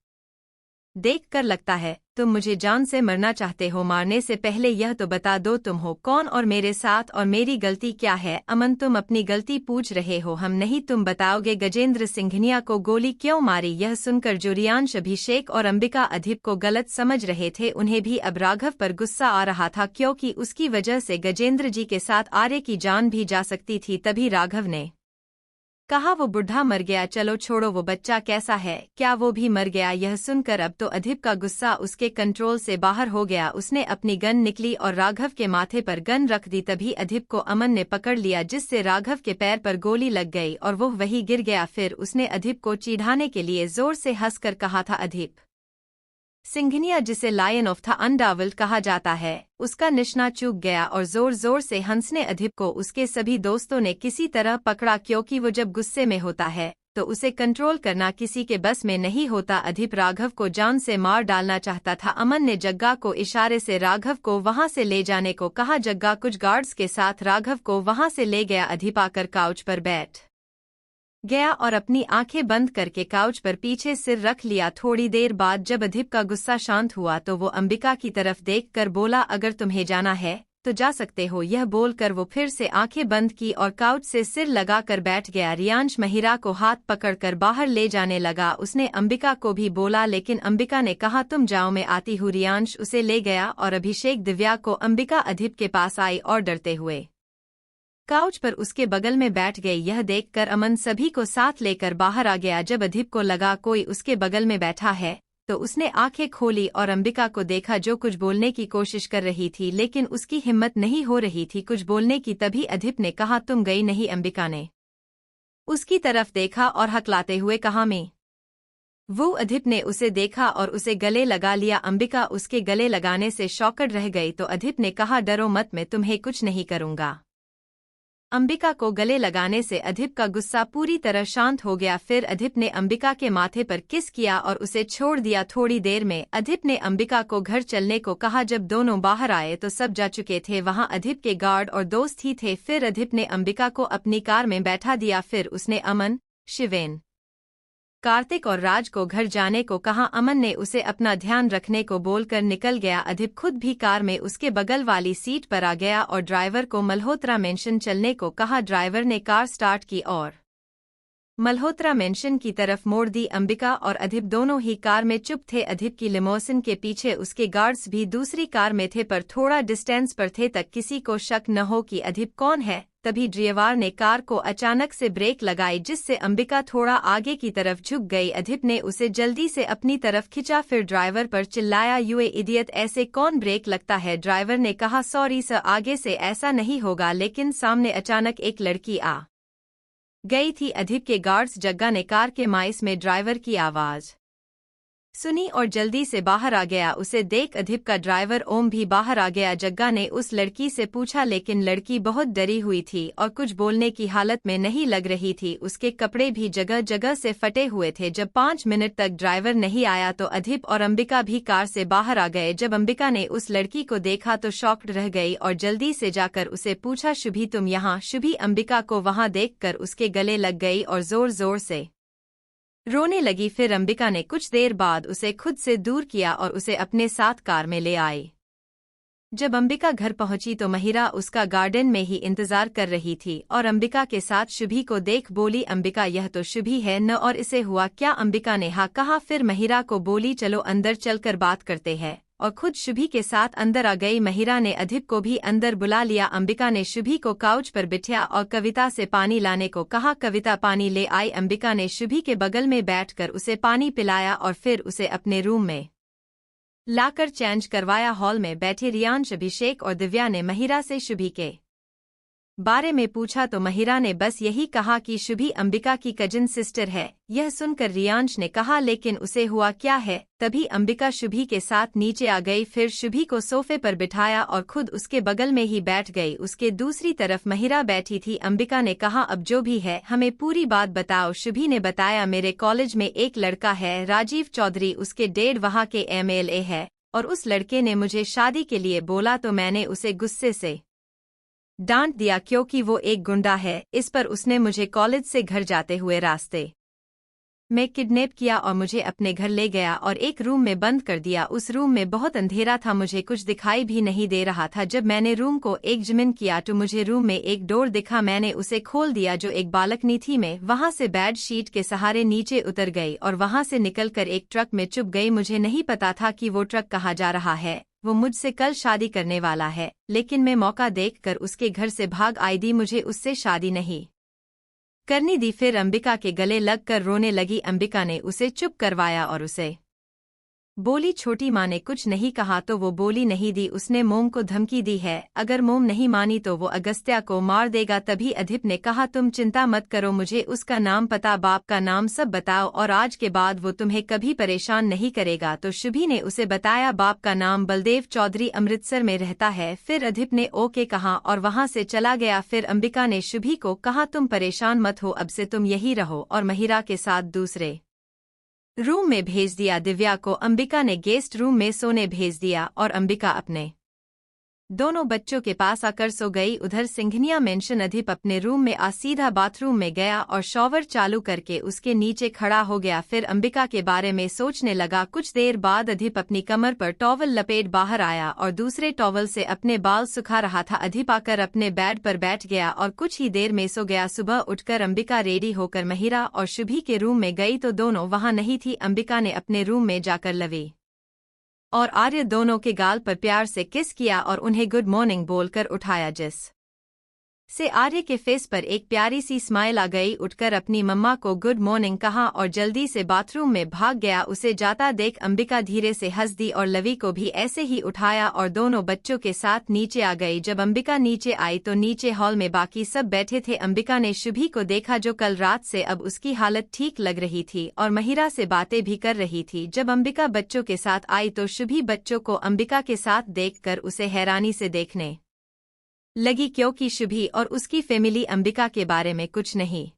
Speaker 1: देख कर लगता है तुम मुझे जान से मरना चाहते हो। मारने से पहले यह तो बता दो तुम हो कौन और मेरे साथ और मेरी गलती क्या है। अमन, तुम अपनी गलती पूछ रहे हो, हम नहीं। तुम बताओगे गजेंद्र सिंघनिया को गोली क्यों मारी। यह सुनकर जो रियांश, अभिषेक और अंबिका अदिप को गलत समझ रहे थे, उन्हें भी अब राघव पर गुस्सा आ रहा था, क्योंकि उसकी वजह से गजेंद्र जी के साथ आर्य की जान भी जा सकती थी। तभी राघव ने कहा, वो बुढ़ा मर गया, चलो छोड़ो, वो बच्चा कैसा है, क्या वो भी मर गया। यह सुनकर अब तो अदिप का गुस्सा उसके कंट्रोल से बाहर हो गया। उसने अपनी गन निकली और राघव के माथे पर गन रख दी। तभी अदिप को अमन ने पकड़ लिया, जिससे राघव के पैर पर गोली लग गई और वो वहीं गिर गया। फिर उसने अदिप को चिढ़ाने के लिए जोर से हंसकर कहा था, अदिप सिंघनिया, जिसे लायन ऑफ द अंडरवर्ल्ड कहा जाता है, उसका निशाना चूक गया और जोर जोर से हंसने अदिप को उसके सभी दोस्तों ने किसी तरह पकड़ा, क्योंकि वो जब गुस्से में होता है तो उसे कंट्रोल करना किसी के बस में नहीं होता। अदिप राघव को जान से मार डालना चाहता था। अमन ने जग्गा को इशारे से राघव को वहां से ले जाने को कहा। जग्गा कुछ गार्ड्स के साथ राघव को वहां से ले गया। अदिप आकर काउच पर बैठ गया और अपनी आंखें बंद करके काउच पर पीछे सिर रख लिया। थोड़ी देर बाद जब अदिप का गुस्सा शांत हुआ तो वो अंबिका की तरफ देखकर बोला, अगर तुम्हें जाना है तो जा सकते हो। यह बोलकर वो फिर से आंखें बंद की और काउच से सिर लगाकर बैठ गया। रियांश महिरा को हाथ पकड़कर बाहर ले जाने लगा। उसने अंबिका को भी बोला, लेकिन अंबिका ने कहा, तुम जाओ, मैं आती हूँ। रियांश उसे ले गया और अभिषेक दिव्या को अंबिका अदिप के पास आई और डरते हुए काउच पर उसके बगल में बैठ गई। यह देखकर अमन सभी को साथ लेकर बाहर आ गया। जब अदिप को लगा कोई उसके बगल में बैठा है तो उसने आंखें खोली और अंबिका को देखा, जो कुछ बोलने की कोशिश कर रही थी, लेकिन उसकी हिम्मत नहीं हो रही थी कुछ बोलने की। तभी अदिप ने कहा, तुम गई नहीं। अंबिका ने उसकी तरफ देखा और हकलाते हुए कहा, मैं। वो अदिप ने उसे देखा और उसे गले लगा लिया। अंबिका उसके गले लगाने से शॉकड रह गई तो अदिप ने कहा, डरो मत, मैं तुम्हें कुछ नहीं करूंगा। अंबिका को गले लगाने से अदिप का गुस्सा पूरी तरह शांत हो गया। फिर अदिप ने अंबिका के माथे पर किस किया और उसे छोड़ दिया। थोड़ी देर में अदिप ने अंबिका को घर चलने को कहा। जब दोनों बाहर आए तो सब जा चुके थे। वहां अदिप के गार्ड और दोस्त ही थे। फिर अदिप ने अंबिका को अपनी कार में बैठा दिया। फिर उसने अमन, शिवेन, कार्तिक और राज को घर जाने को कहा। अमन ने उसे अपना ध्यान रखने को बोलकर निकल गया। अदिप खुद भी कार में उसके बगल वाली सीट पर आ गया और ड्राइवर को मल्होत्रा मेंशन चलने को कहा। ड्राइवर ने कार स्टार्ट की और मल्होत्रा मेंशन की तरफ मोड़ दी। अंबिका और अदिप दोनों ही कार में चुप थे। अदिप की लिमोसिन के पीछे उसके गार्ड्स भी दूसरी कार में थे, पर थोड़ा डिस्टेंस पर थे, तक किसी को शक न हो कि अदिप कौन है। तभी ड्राइवर ने कार को अचानक से ब्रेक लगाई, जिससे अंबिका थोड़ा आगे की तरफ झुक गई। अधिप ने उसे जल्दी से अपनी तरफ खिंचा, फिर ड्राइवर पर चिल्लाया, यू इडियट, ऐसे कौन ब्रेक लगता है। ड्राइवर ने कहा, सॉरी सर, आगे से ऐसा नहीं होगा। लेकिन सामने अचानक एक लड़की आ गई थी। अधिप के गार्ड्स जग्गा ने कार के माइस में ड्राइवर की आवाज सुनी और जल्दी से बाहर आ गया। उसे देख अधिप का ड्राइवर ओम भी बाहर आ गया। जग्गा ने उस लड़की से पूछा, लेकिन लड़की बहुत डरी हुई थी और कुछ बोलने की हालत में नहीं लग रही थी। उसके कपड़े भी जगह जगह से फटे हुए थे। जब 5 मिनट तक ड्राइवर नहीं आया तो अधिप और अंबिका भी कार से बाहर आ गए। जब अंबिका ने उस लड़की को देखा तो शॉक्ड रह गई और जल्दी से जाकर उसे पूछा, शुभी तुम यहाँ। शुभी अंबिका को वहां देखकर उसके गले लग गई और जोर जोर से रोने लगी। फिर अंबिका ने कुछ देर बाद उसे खुद से दूर किया और उसे अपने साथ कार में ले आई। जब अंबिका घर पहुंची तो महिरा उसका गार्डन में ही इंतजार कर रही थी और अंबिका के साथ शुभी को देख बोली, अंबिका यह तो शुभी है न, और इसे हुआ क्या। अंबिका ने हाँ कहा। फिर महिरा को बोली, चलो अंदर चलकर बात करते हैं, और खुद शुभी के साथ अंदर आ गई। महिरा ने अधिप को भी अंदर बुला लिया। अंबिका ने शुभी को काउच पर बिठाया और कविता से पानी लाने को कहा। कविता पानी ले आई। अंबिका ने शुभी के बगल में बैठकर उसे पानी पिलाया और फिर उसे अपने रूम में लाकर चेंज करवाया। हॉल में बैठे रियांश, अभिषेक और दिव्या ने महिरा से शुभी के बारे में पूछा तो महिरा ने बस यही कहा कि शुभी अंबिका की कजिन सिस्टर है। यह सुनकर रियांश ने कहा, लेकिन उसे हुआ क्या है। तभी अंबिका शुभी के साथ नीचे आ गई। फिर शुभी को सोफे पर बिठाया और खुद उसके बगल में ही बैठ गई। उसके दूसरी तरफ महिरा बैठी थी। अंबिका ने कहा, अब जो भी है हमें पूरी बात बताओ। शुभी ने बताया, मेरे कॉलेज में एक लड़का है राजीव चौधरी, उसके डैड वहाँ के MLA है और उस लड़के ने मुझे शादी के लिए बोला तो मैंने उसे गुस्से से डांट दिया क्योंकि वो एक गुंडा है। इस पर उसने मुझे कॉलेज से घर जाते हुए रास्ते में किडनैप किया और मुझे अपने घर ले गया और एक रूम में बंद कर दिया। उस रूम में बहुत अंधेरा था, मुझे कुछ दिखाई भी नहीं दे रहा था। जब मैंने रूम को एग्जामिन किया तो मुझे रूम में एक डोर दिखा। मैंने उसे खोल दिया जो एक बालकनी थी। मैं वहां से बेड शीट के सहारे नीचे उतर गई और वहां से निकलकर एक ट्रक में चुप गई। मुझे नहीं पता था कि वो ट्रक कहाँ जा रहा है। वो मुझसे कल शादी करने वाला है, लेकिन मैं मौका देखकर उसके घर से भाग आई दी। मुझे उससे शादी नहीं करनी दी। फिर अंबिका के गले लगकर रोने लगी। अंबिका ने उसे चुप करवाया और उसे बोली, छोटी माँ ने कुछ नहीं कहा तो वो बोली नहीं दी। उसने मोम को धमकी दी है, अगर मोम नहीं मानी तो वो अगस्त्या को मार देगा। तभी अधिप ने कहा, तुम चिंता मत करो, मुझे उसका नाम पता, बाप का नाम सब बताओ और आज के बाद वो तुम्हें कभी परेशान नहीं करेगा। तो शुभी ने उसे बताया, बाप का नाम बलदेव चौधरी, अमृतसर में रहता है। फिर अधिप ने ओके कहा और वहां से चला गया। फिर अंबिका ने शुभी को कहा, तुम परेशान मत हो, अब से तुम यही रहो, और महिरा के साथ दूसरे रूम में भेज दिया। दिव्या को अंबिका ने गेस्ट रूम में सोने भेज दिया और अंबिका अपने दोनों बच्चों के पास आकर सो गई। उधर सिंघनिया मेंशन अधिप अपने रूम में आ सीधा बाथरूम में गया और शॉवर चालू करके उसके नीचे खड़ा हो गया। फिर अंबिका के बारे में सोचने लगा। कुछ देर बाद अधिप अपनी कमर पर टॉवल लपेट बाहर आया और दूसरे टॉवल से अपने बाल सुखा रहा था। अधिप आकर अपने बेड पर बैठ गया और कुछ ही देर में सो गया। सुबह उठकर अंबिका रेडी होकर महिरा और शुभी के रूम में गई तो दोनों वहां नहीं थी। अंबिका ने अपने रूम में जाकर लवी और आर्य दोनों के गाल पर प्यार से किस किया और उन्हें गुड मॉर्निंग बोलकर उठाया, जिस से आर्य के फेस पर एक प्यारी सी स्माइल आ गई। उठकर अपनी मम्मा को गुड मॉर्निंग कहा और जल्दी से बाथरूम में भाग गया। उसे जाता देख अंबिका धीरे से हंस दी और लवी को भी ऐसे ही उठाया और दोनों बच्चों के साथ नीचे आ गई। जब अंबिका नीचे आई तो नीचे हॉल में बाकी सब बैठे थे। अंबिका ने शुभी को देखा जो कल रात से अब उसकी हालत ठीक लग रही थी और महिरा से बातें भी कर रही थी। जब अंबिका बच्चों के साथ आई तो शुभी बच्चों को अंबिका के साथ देखकर उसे हैरानी से देखने लगी क्योंकि शुभी और उसकी फैमिली अंबिका के बारे में कुछ नहीं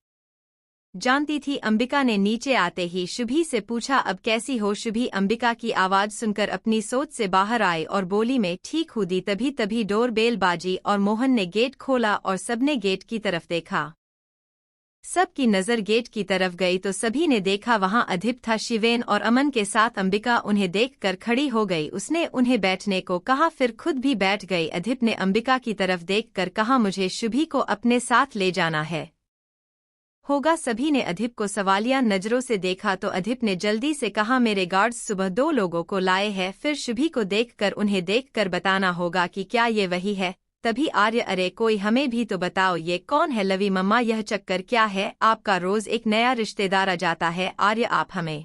Speaker 1: जानती थी। अंबिका ने नीचे आते ही शुभी से पूछा, अब कैसी हो। शुभी अंबिका की आवाज सुनकर अपनी सोच से बाहर आई और बोली, मैं ठीक हूँ दी। तभी डोर बेल बाजी और मोहन ने गेट खोला और सबने गेट की तरफ देखा। सबकी नजर गेट की तरफ गई तो सभी ने देखा वहां अधिप था। शिवेन और अमन के साथ अंबिका उन्हें देखकर खड़ी हो गई। उसने उन्हें बैठने को कहा, फिर खुद भी बैठ गई। अधिप ने अंबिका की तरफ देखकर कहा, मुझे शुभी को अपने साथ ले जाना है होगा। सभी ने अधिप को सवालिया नजरों से देखा तो अधिप ने जल्दी से कहा, मेरे गार्ड्स सुबह 2 लोगों को लाए हैं। फिर शुभी को देखकर उन्हें देखकर बताना होगा कि क्या ये वही है। तभी आर्य अरे कोई हमें भी तो बताओ ये कौन है लवी मम्मा यह चक्कर क्या है आपका रोज एक नया रिश्तेदार आ जाता है आर्य आप हमें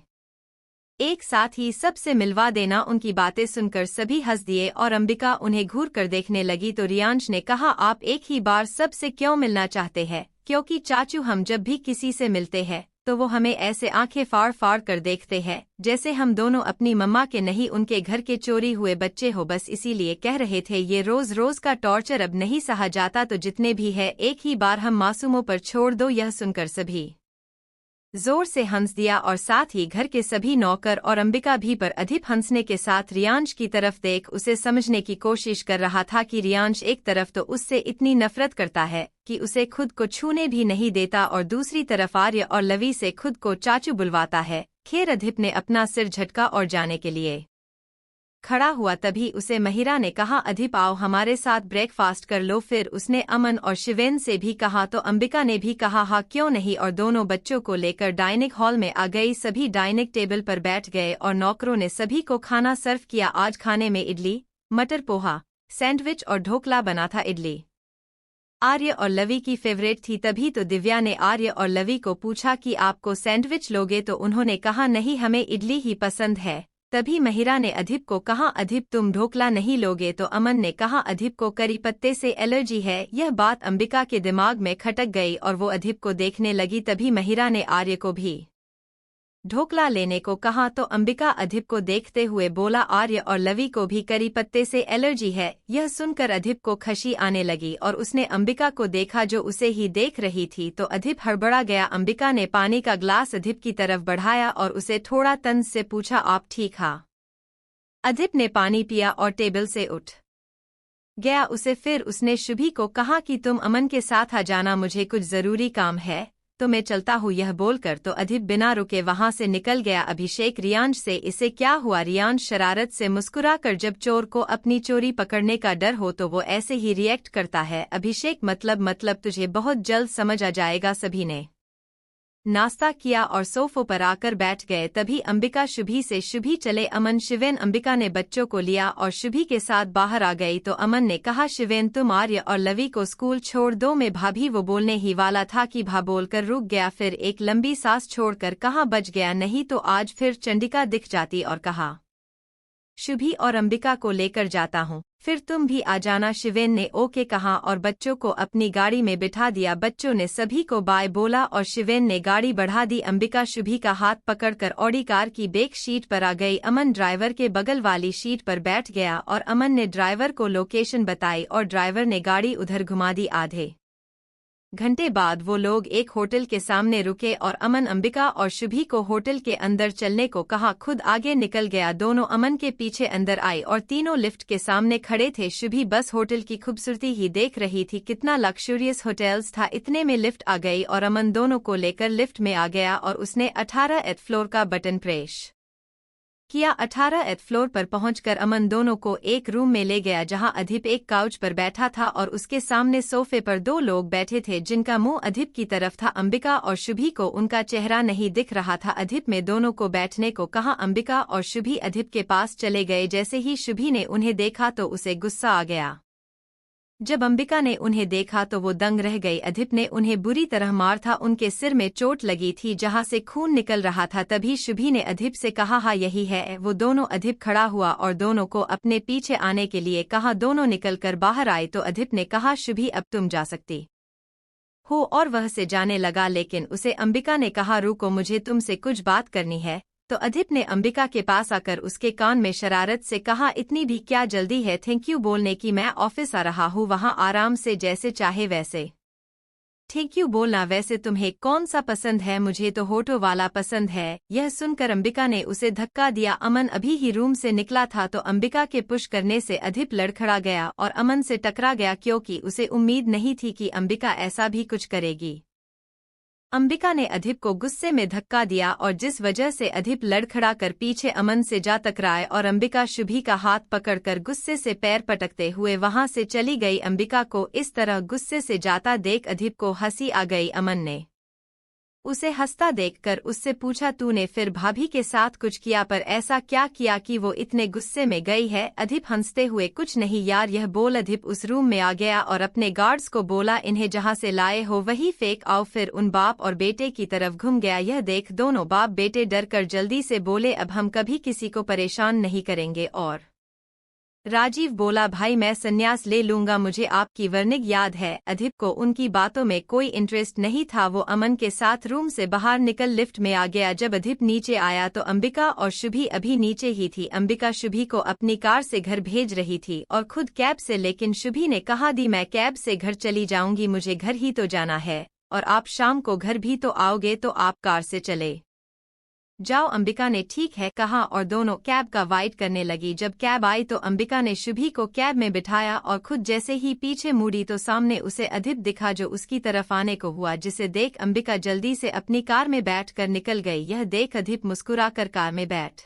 Speaker 1: एक साथ ही सबसे मिलवा देना उनकी बातें सुनकर सभी हंस दिए और अंबिका उन्हें घूर कर देखने लगी तो रियांश ने कहा आप एक ही बार सबसे क्यों मिलना चाहते हैं क्योंकि चाचू हम जब भी किसी से मिलते हैं तो वो हमें ऐसे आंखें फाड़ फाड़ कर देखते हैं जैसे हम दोनों अपनी मम्मा के नहीं उनके घर के चोरी हुए बच्चे हो बस इसीलिए कह रहे थे ये रोज रोज का टॉर्चर अब नहीं सहा जाता तो जितने भी है एक ही बार हम मासूमों पर छोड़ दो यह सुनकर सभी जोर से हंस दिया और साथ ही घर के सभी नौकर और अंबिका भी पर अधिक हंसने के साथ रियांश की तरफ देख उसे समझने की कोशिश कर रहा था कि रियांश एक तरफ तो उससे इतनी नफरत करता है कि उसे खुद को छूने भी नहीं देता और दूसरी तरफ आर्य और लवी से खुद को चाचू बुलवाता है। खैर अधिप ने अपना सिर झटका और जाने के लिए खड़ा हुआ तभी उसे महिरा ने कहा अधिप आओ हमारे साथ ब्रेकफास्ट कर लो फिर उसने अमन और शिवेन से भी कहा तो अंबिका ने भी कहा हाँ क्यों नहीं और दोनों बच्चों को लेकर डाइनिंग हॉल में आ गई सभी डाइनिंग टेबल पर बैठ गए और नौकरों ने सभी को खाना सर्व किया आज खाने में इडली मटर पोहा सैंडविच और ढोकला बना था इडली आर्य और लवी की फेवरेट थी तभी तो दिव्या ने आर्य और लवी को पूछा कि आपको सैंडविच लोगे तो उन्होंने कहा नहीं हमें इडली ही पसंद है तभी महिरा ने अधिप को कहा अधिप तुम ढोकला नहीं लोगे तो अमन ने कहा अधिप को करी पत्ते से एलर्जी है यह बात अंबिका के दिमाग में खटक गई और वो अधिप को देखने लगी तभी महिरा ने आर्य को भी ढोकला लेने को कहा तो अंबिका अधिप को देखते हुए बोला आर्य और लवी को भी करी पत्ते से एलर्जी है यह सुनकर अधिप को खशी आने लगी और उसने अंबिका को देखा जो उसे ही देख रही थी तो अधिप हड़बड़ा गया अंबिका ने पानी का ग्लास अधिप की तरफ बढ़ाया और उसे थोड़ा तंज से पूछा आप ठीक हाँ अधिप ने पानी पिया और टेबल से उठ गया उसे फिर उसने शुभी को कहा कि तुम अमन के साथ आ जाना मुझे कुछ जरूरी काम है तो मैं चलता हूँ यह बोलकर तो अधिप बिना रुके वहां से निकल गया अभिषेक रियांश से इसे क्या हुआ रियांश शरारत से मुस्कुराकर जब चोर को अपनी चोरी पकड़ने का डर हो तो वो ऐसे ही रिएक्ट करता है अभिषेक मतलब तुझे बहुत जल्द समझ आ जाएगा सभी ने नाश्ता किया और सोफों पर आकर बैठ गए तभी अंबिका शुभी से शुभी चले अमन शिवेन अंबिका ने बच्चों को लिया और शुभी के साथ बाहर आ गई तो अमन ने कहा शिवेन तुम आर्य और लवी को स्कूल छोड़ दो मैं भाभी वो बोलने ही वाला था कि भा बोलकर रुक गया फिर एक लंबी सांस छोड़कर कहा बच गया नहीं तो आज फिर चंडिका दिख जाती और कहा शुभी और अंबिका को लेकर जाता हूँ फिर तुम भी आ जाना शिवेन ने ओके कहा और बच्चों को अपनी गाड़ी में बिठा दिया बच्चों ने सभी को बाय बोला और शिवेन ने गाड़ी बढ़ा दी अंबिका शुभी का हाथ पकड़कर ऑडी कार की बैक सीट पर आ गई अमन ड्राइवर के बगल वाली सीट पर बैठ गया और अमन ने ड्राइवर को लोकेशन बताई और ड्राइवर ने गाड़ी उधर घुमा दी आधे घंटे बाद वो लोग एक होटल के सामने रुके और अमन अंबिका और शुभी को होटल के अंदर चलने को कहा खुद आगे निकल गया दोनों अमन के पीछे अंदर आई और तीनों लिफ्ट के सामने खड़े थे शुभी बस होटल की खूबसूरती ही देख रही थी कितना लग्जरियस होटल्स था इतने में लिफ्ट आ गई और अमन दोनों को लेकर लिफ्ट में आ गया और उसने 18th फ्लोर का बटन प्रेस किया 18th फ्लोर पर पहुंचकर अमन दोनों को एक रूम में ले गया जहां अधिप एक काउच पर बैठा था और उसके सामने सोफे पर दो लोग बैठे थे जिनका मुंह अधिप की तरफ था अंबिका और शुभी को उनका चेहरा नहीं दिख रहा था अधिप में दोनों को बैठने को कहा अंबिका और शुभी अधिप के पास चले गए जैसे ही शुभी ने उन्हें देखा तो उसे गुस्सा आ गया जब अंबिका ने उन्हें देखा तो वो दंग रह गई अधिप ने उन्हें बुरी तरह मार था उनके सिर में चोट लगी थी जहां से खून निकल रहा था तभी शुभी ने अधिप से कहा हाँ यही है वो दोनों अधिप खड़ा हुआ और दोनों को अपने पीछे आने के लिए कहा दोनों निकलकर बाहर आए तो अधिप ने कहा शुभी अब तुम जा सकती हो और वह से जाने लगा लेकिन उसे अंबिका ने कहा रुको मुझे तुमसे कुछ बात करनी है तो अधिप ने अंबिका के पास आकर उसके कान में शरारत से कहा इतनी भी क्या जल्दी है थैंक यू बोलने की मैं ऑफिस आ रहा हूँ वहाँ आराम से जैसे चाहे वैसे थैंक यू बोलना वैसे तुम्हें कौन सा पसंद है मुझे तो होठो वाला पसंद है यह सुनकर अंबिका ने उसे धक्का दिया अमन अभी ही रूम से निकला था तो अंबिका के पुश करने से अधिप लड़खड़ा गया और अमन से टकरा गया क्योंकि उसे उम्मीद नहीं थी कि अंबिका ऐसा भी कुछ करेगी अंबिका ने अधिप को गुस्से में धक्का दिया और जिस वजह से अधिप लड़खड़ा कर पीछे अमन से जा टकराए और अंबिका शुभी का हाथ पकड़कर गुस्से से पैर पटकते हुए वहां से चली गई अंबिका को इस तरह गुस्से से जाता देख अधिप को हंसी आ गई अमन ने उसे हंसता देखकर उससे पूछा, तूने फिर भाभी के साथ कुछ किया? पर ऐसा क्या किया कि वो इतने गुस्से में गई है? अदीप हंसते हुए, कुछ नहीं यार, यह बोल अदीप उस रूम में आ गया और अपने गार्ड्स को बोला, इन्हें जहां से लाए हो वही फेंक आओ। फिर उन बाप और बेटे की तरफ घूम गया। यह देख दोनों बाप बेटे डर कर जल्दी से बोले, अब हम कभी किसी को परेशान नहीं करेंगे। और राजीव बोला, भाई मैं संन्यास ले लूंगा, मुझे आपकी वार्निंग याद है। अदीप को उनकी बातों में कोई इंटरेस्ट नहीं था। वो अमन के साथ रूम से बाहर निकल लिफ्ट में आ गया। जब अदीप नीचे आया तो अंबिका और शुभी अभी नीचे ही थी। अंबिका शुभी को अपनी कार से घर भेज रही थी और खुद कैब से, लेकिन शुभी ने कहा, दी मैं कैब से घर चली जाऊंगी, मुझे घर ही तो जाना है और आप शाम को घर भी तो आओगे, तो आप कार से चले जाओ। अंबिका ने ठीक है कहा और दोनों कैब का वेट करने लगी। जब कैब आई तो अंबिका ने शुभी को कैब में बिठाया और खुद जैसे ही पीछे मुड़ी तो सामने उसे अदीप दिखा जो उसकी तरफ आने को हुआ, जिसे देख अंबिका जल्दी से अपनी कार में बैठकर निकल गई। यह देख अदीप मुस्कुराकर कार में बैठ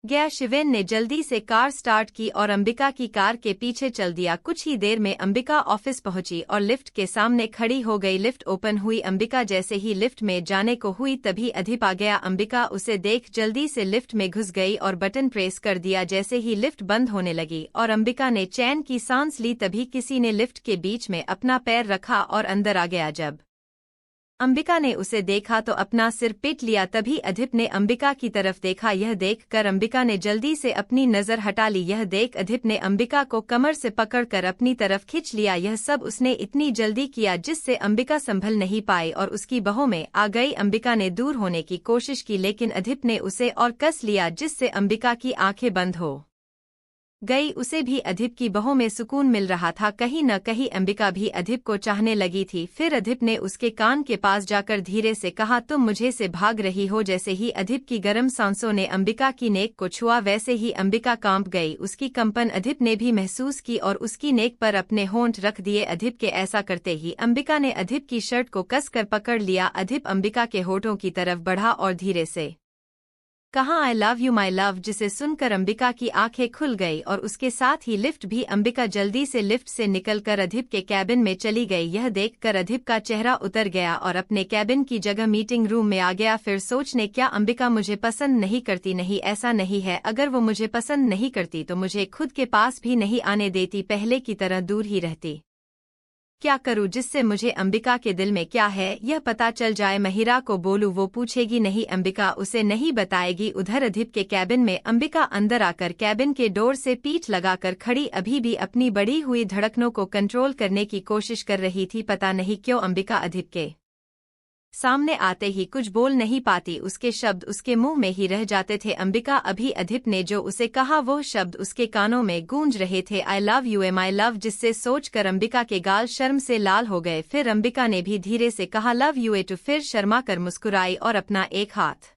Speaker 1: गया। शिवेन ने जल्दी से कार स्टार्ट की और अंबिका की कार के पीछे चल दिया। कुछ ही देर में अंबिका ऑफिस पहुंची और लिफ्ट के सामने खड़ी हो गई। लिफ्ट ओपन हुई। अंबिका जैसे ही लिफ्ट में जाने को हुई तभी अदीप आ गया। अंबिका उसे देख जल्दी से लिफ्ट में घुस गई और बटन प्रेस कर दिया। जैसे ही लिफ्ट बंद होने लगी और अंबिका ने चैन की सांस ली तभी किसी ने लिफ्ट के बीच में अपना पैर रखा और अंदर आ गया। जब अंबिका ने उसे देखा तो अपना सिर पीट लिया। तभी अदीप ने अंबिका की तरफ देखा। यह देखकर अंबिका ने जल्दी से अपनी नजर हटा ली। यह देख अदीप ने अंबिका को कमर से पकड़कर अपनी तरफ खींच लिया। यह सब उसने इतनी जल्दी किया जिससे अंबिका संभल नहीं पाई और उसकी बाहों में आ गई। अंबिका ने दूर होने की कोशिश की लेकिन अदीप ने उसे और कस लिया जिससे अंबिका की आंखें बंद हो गई। उसे भी अदीप की बाहों में सुकून मिल रहा था। कहीं न कहीं अंबिका भी अदीप को चाहने लगी थी। फिर अदीप ने उसके कान के पास जाकर धीरे से कहा, तुम मुझे से भाग रही हो? जैसे ही अदीप की गर्म सांसों ने अंबिका की नेक को छुआ वैसे ही अंबिका कांप गई। उसकी कंपन अदीप ने भी महसूस की और उसकी नेक पर अपने होंठ रख दिए। अदीप के ऐसा करते ही अंबिका ने अदीप की शर्ट को कसकर पकड़ लिया। अदीप अंबिका के होठों की तरफ बढ़ा और धीरे से कहा, I love you my love, जिसे सुनकर अंबिका की आंखें खुल गई और उसके साथ ही लिफ्ट भी। अंबिका जल्दी से लिफ्ट से निकलकर अदीप के कैबिन में चली गई। यह देखकर अदीप का चेहरा उतर गया और अपने कैबिन की जगह मीटिंग रूम में आ गया। फिर सोचने, क्या अंबिका मुझे पसंद नहीं करती? नहीं, ऐसा नहीं है। अगर वो मुझे पसंद नहीं करती तो मुझे खुद के पास भी नहीं आने देती, पहले की तरह दूर ही रहती। क्या करूं जिससे मुझे अंबिका के दिल में क्या है यह पता चल जाए? महिरा को बोलूं, वो पूछेगी नहीं, अंबिका उसे नहीं बताएगी। उधर अदीप के कैबिन में अंबिका अंदर आकर कैबिन के डोर से पीठ लगाकर खड़ी अभी भी अपनी बढ़ी हुई धड़कनों को कंट्रोल करने की कोशिश कर रही थी। पता नहीं क्यों अंबिका अदीप के सामने आते ही कुछ बोल नहीं पाती। उसके शब्द उसके मुंह में ही रह जाते थे। अंबिका अभी अदीप ने जो उसे कहा वो शब्द उसके कानों में गूंज रहे थे, I love you my love, जिससे सोचकर अंबिका के गाल शर्म से लाल हो गए। फिर अंबिका ने भी धीरे से कहा, लव यू टू। फिर शर्मा कर मुस्कुराई और अपना एक हाथ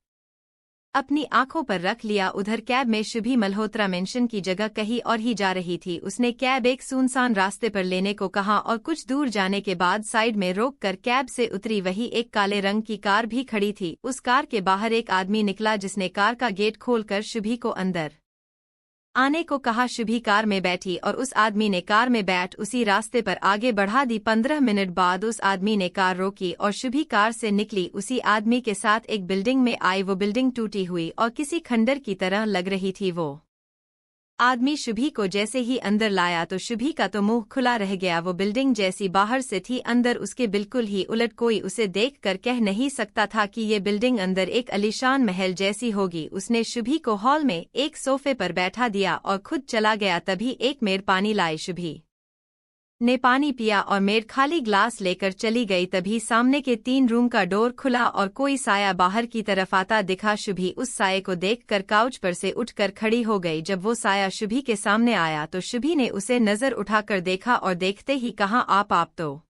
Speaker 1: अपनी आंखों पर रख लिया। उधर कैब में शुभी मल्होत्रा मेंशन की जगह कहीं और ही जा रही थी। उसने कैब एक सुनसान रास्ते पर लेने को कहा और कुछ दूर जाने के बाद साइड में रोककर कैब से उतरी। वही एक काले रंग की कार भी खड़ी थी। उस कार के बाहर एक आदमी निकला जिसने कार का गेट खोलकर शुभी को अंदर आने को कहा। शुभी कार में बैठी और उस आदमी ने कार में बैठ उसी रास्ते पर आगे बढ़ा दी। 15 मिनट बाद उस आदमी ने कार रोकी और शुभी कार से निकली। उसी आदमी के साथ एक बिल्डिंग में आई। वो बिल्डिंग टूटी हुई और किसी खंडर की तरह लग रही थी। वो आदमी शुभी को जैसे ही अंदर लाया तो शुभी का तो मुंह खुला रह गया। वो बिल्डिंग जैसी बाहर से थी, अंदर उसके बिल्कुल ही उलट। कोई उसे देखकर कह नहीं सकता था कि ये बिल्डिंग अंदर एक आलीशान महल जैसी होगी। उसने शुभी को हॉल में एक सोफे पर बैठा दिया और खुद चला गया। तभी एक मेड पानी लाई। शुभी ने पानी पिया और मेड खाली ग्लास लेकर चली गई। तभी सामने के 3 रूम का डोर खुला और कोई साया बाहर की तरफ आता दिखा। शुभी उस साये को देखकर काउच पर से उठकर खड़ी हो गई। जब वो साया शुभी के सामने आया तो शुभी ने उसे नजर उठाकर देखा और देखते ही कहा, आप तो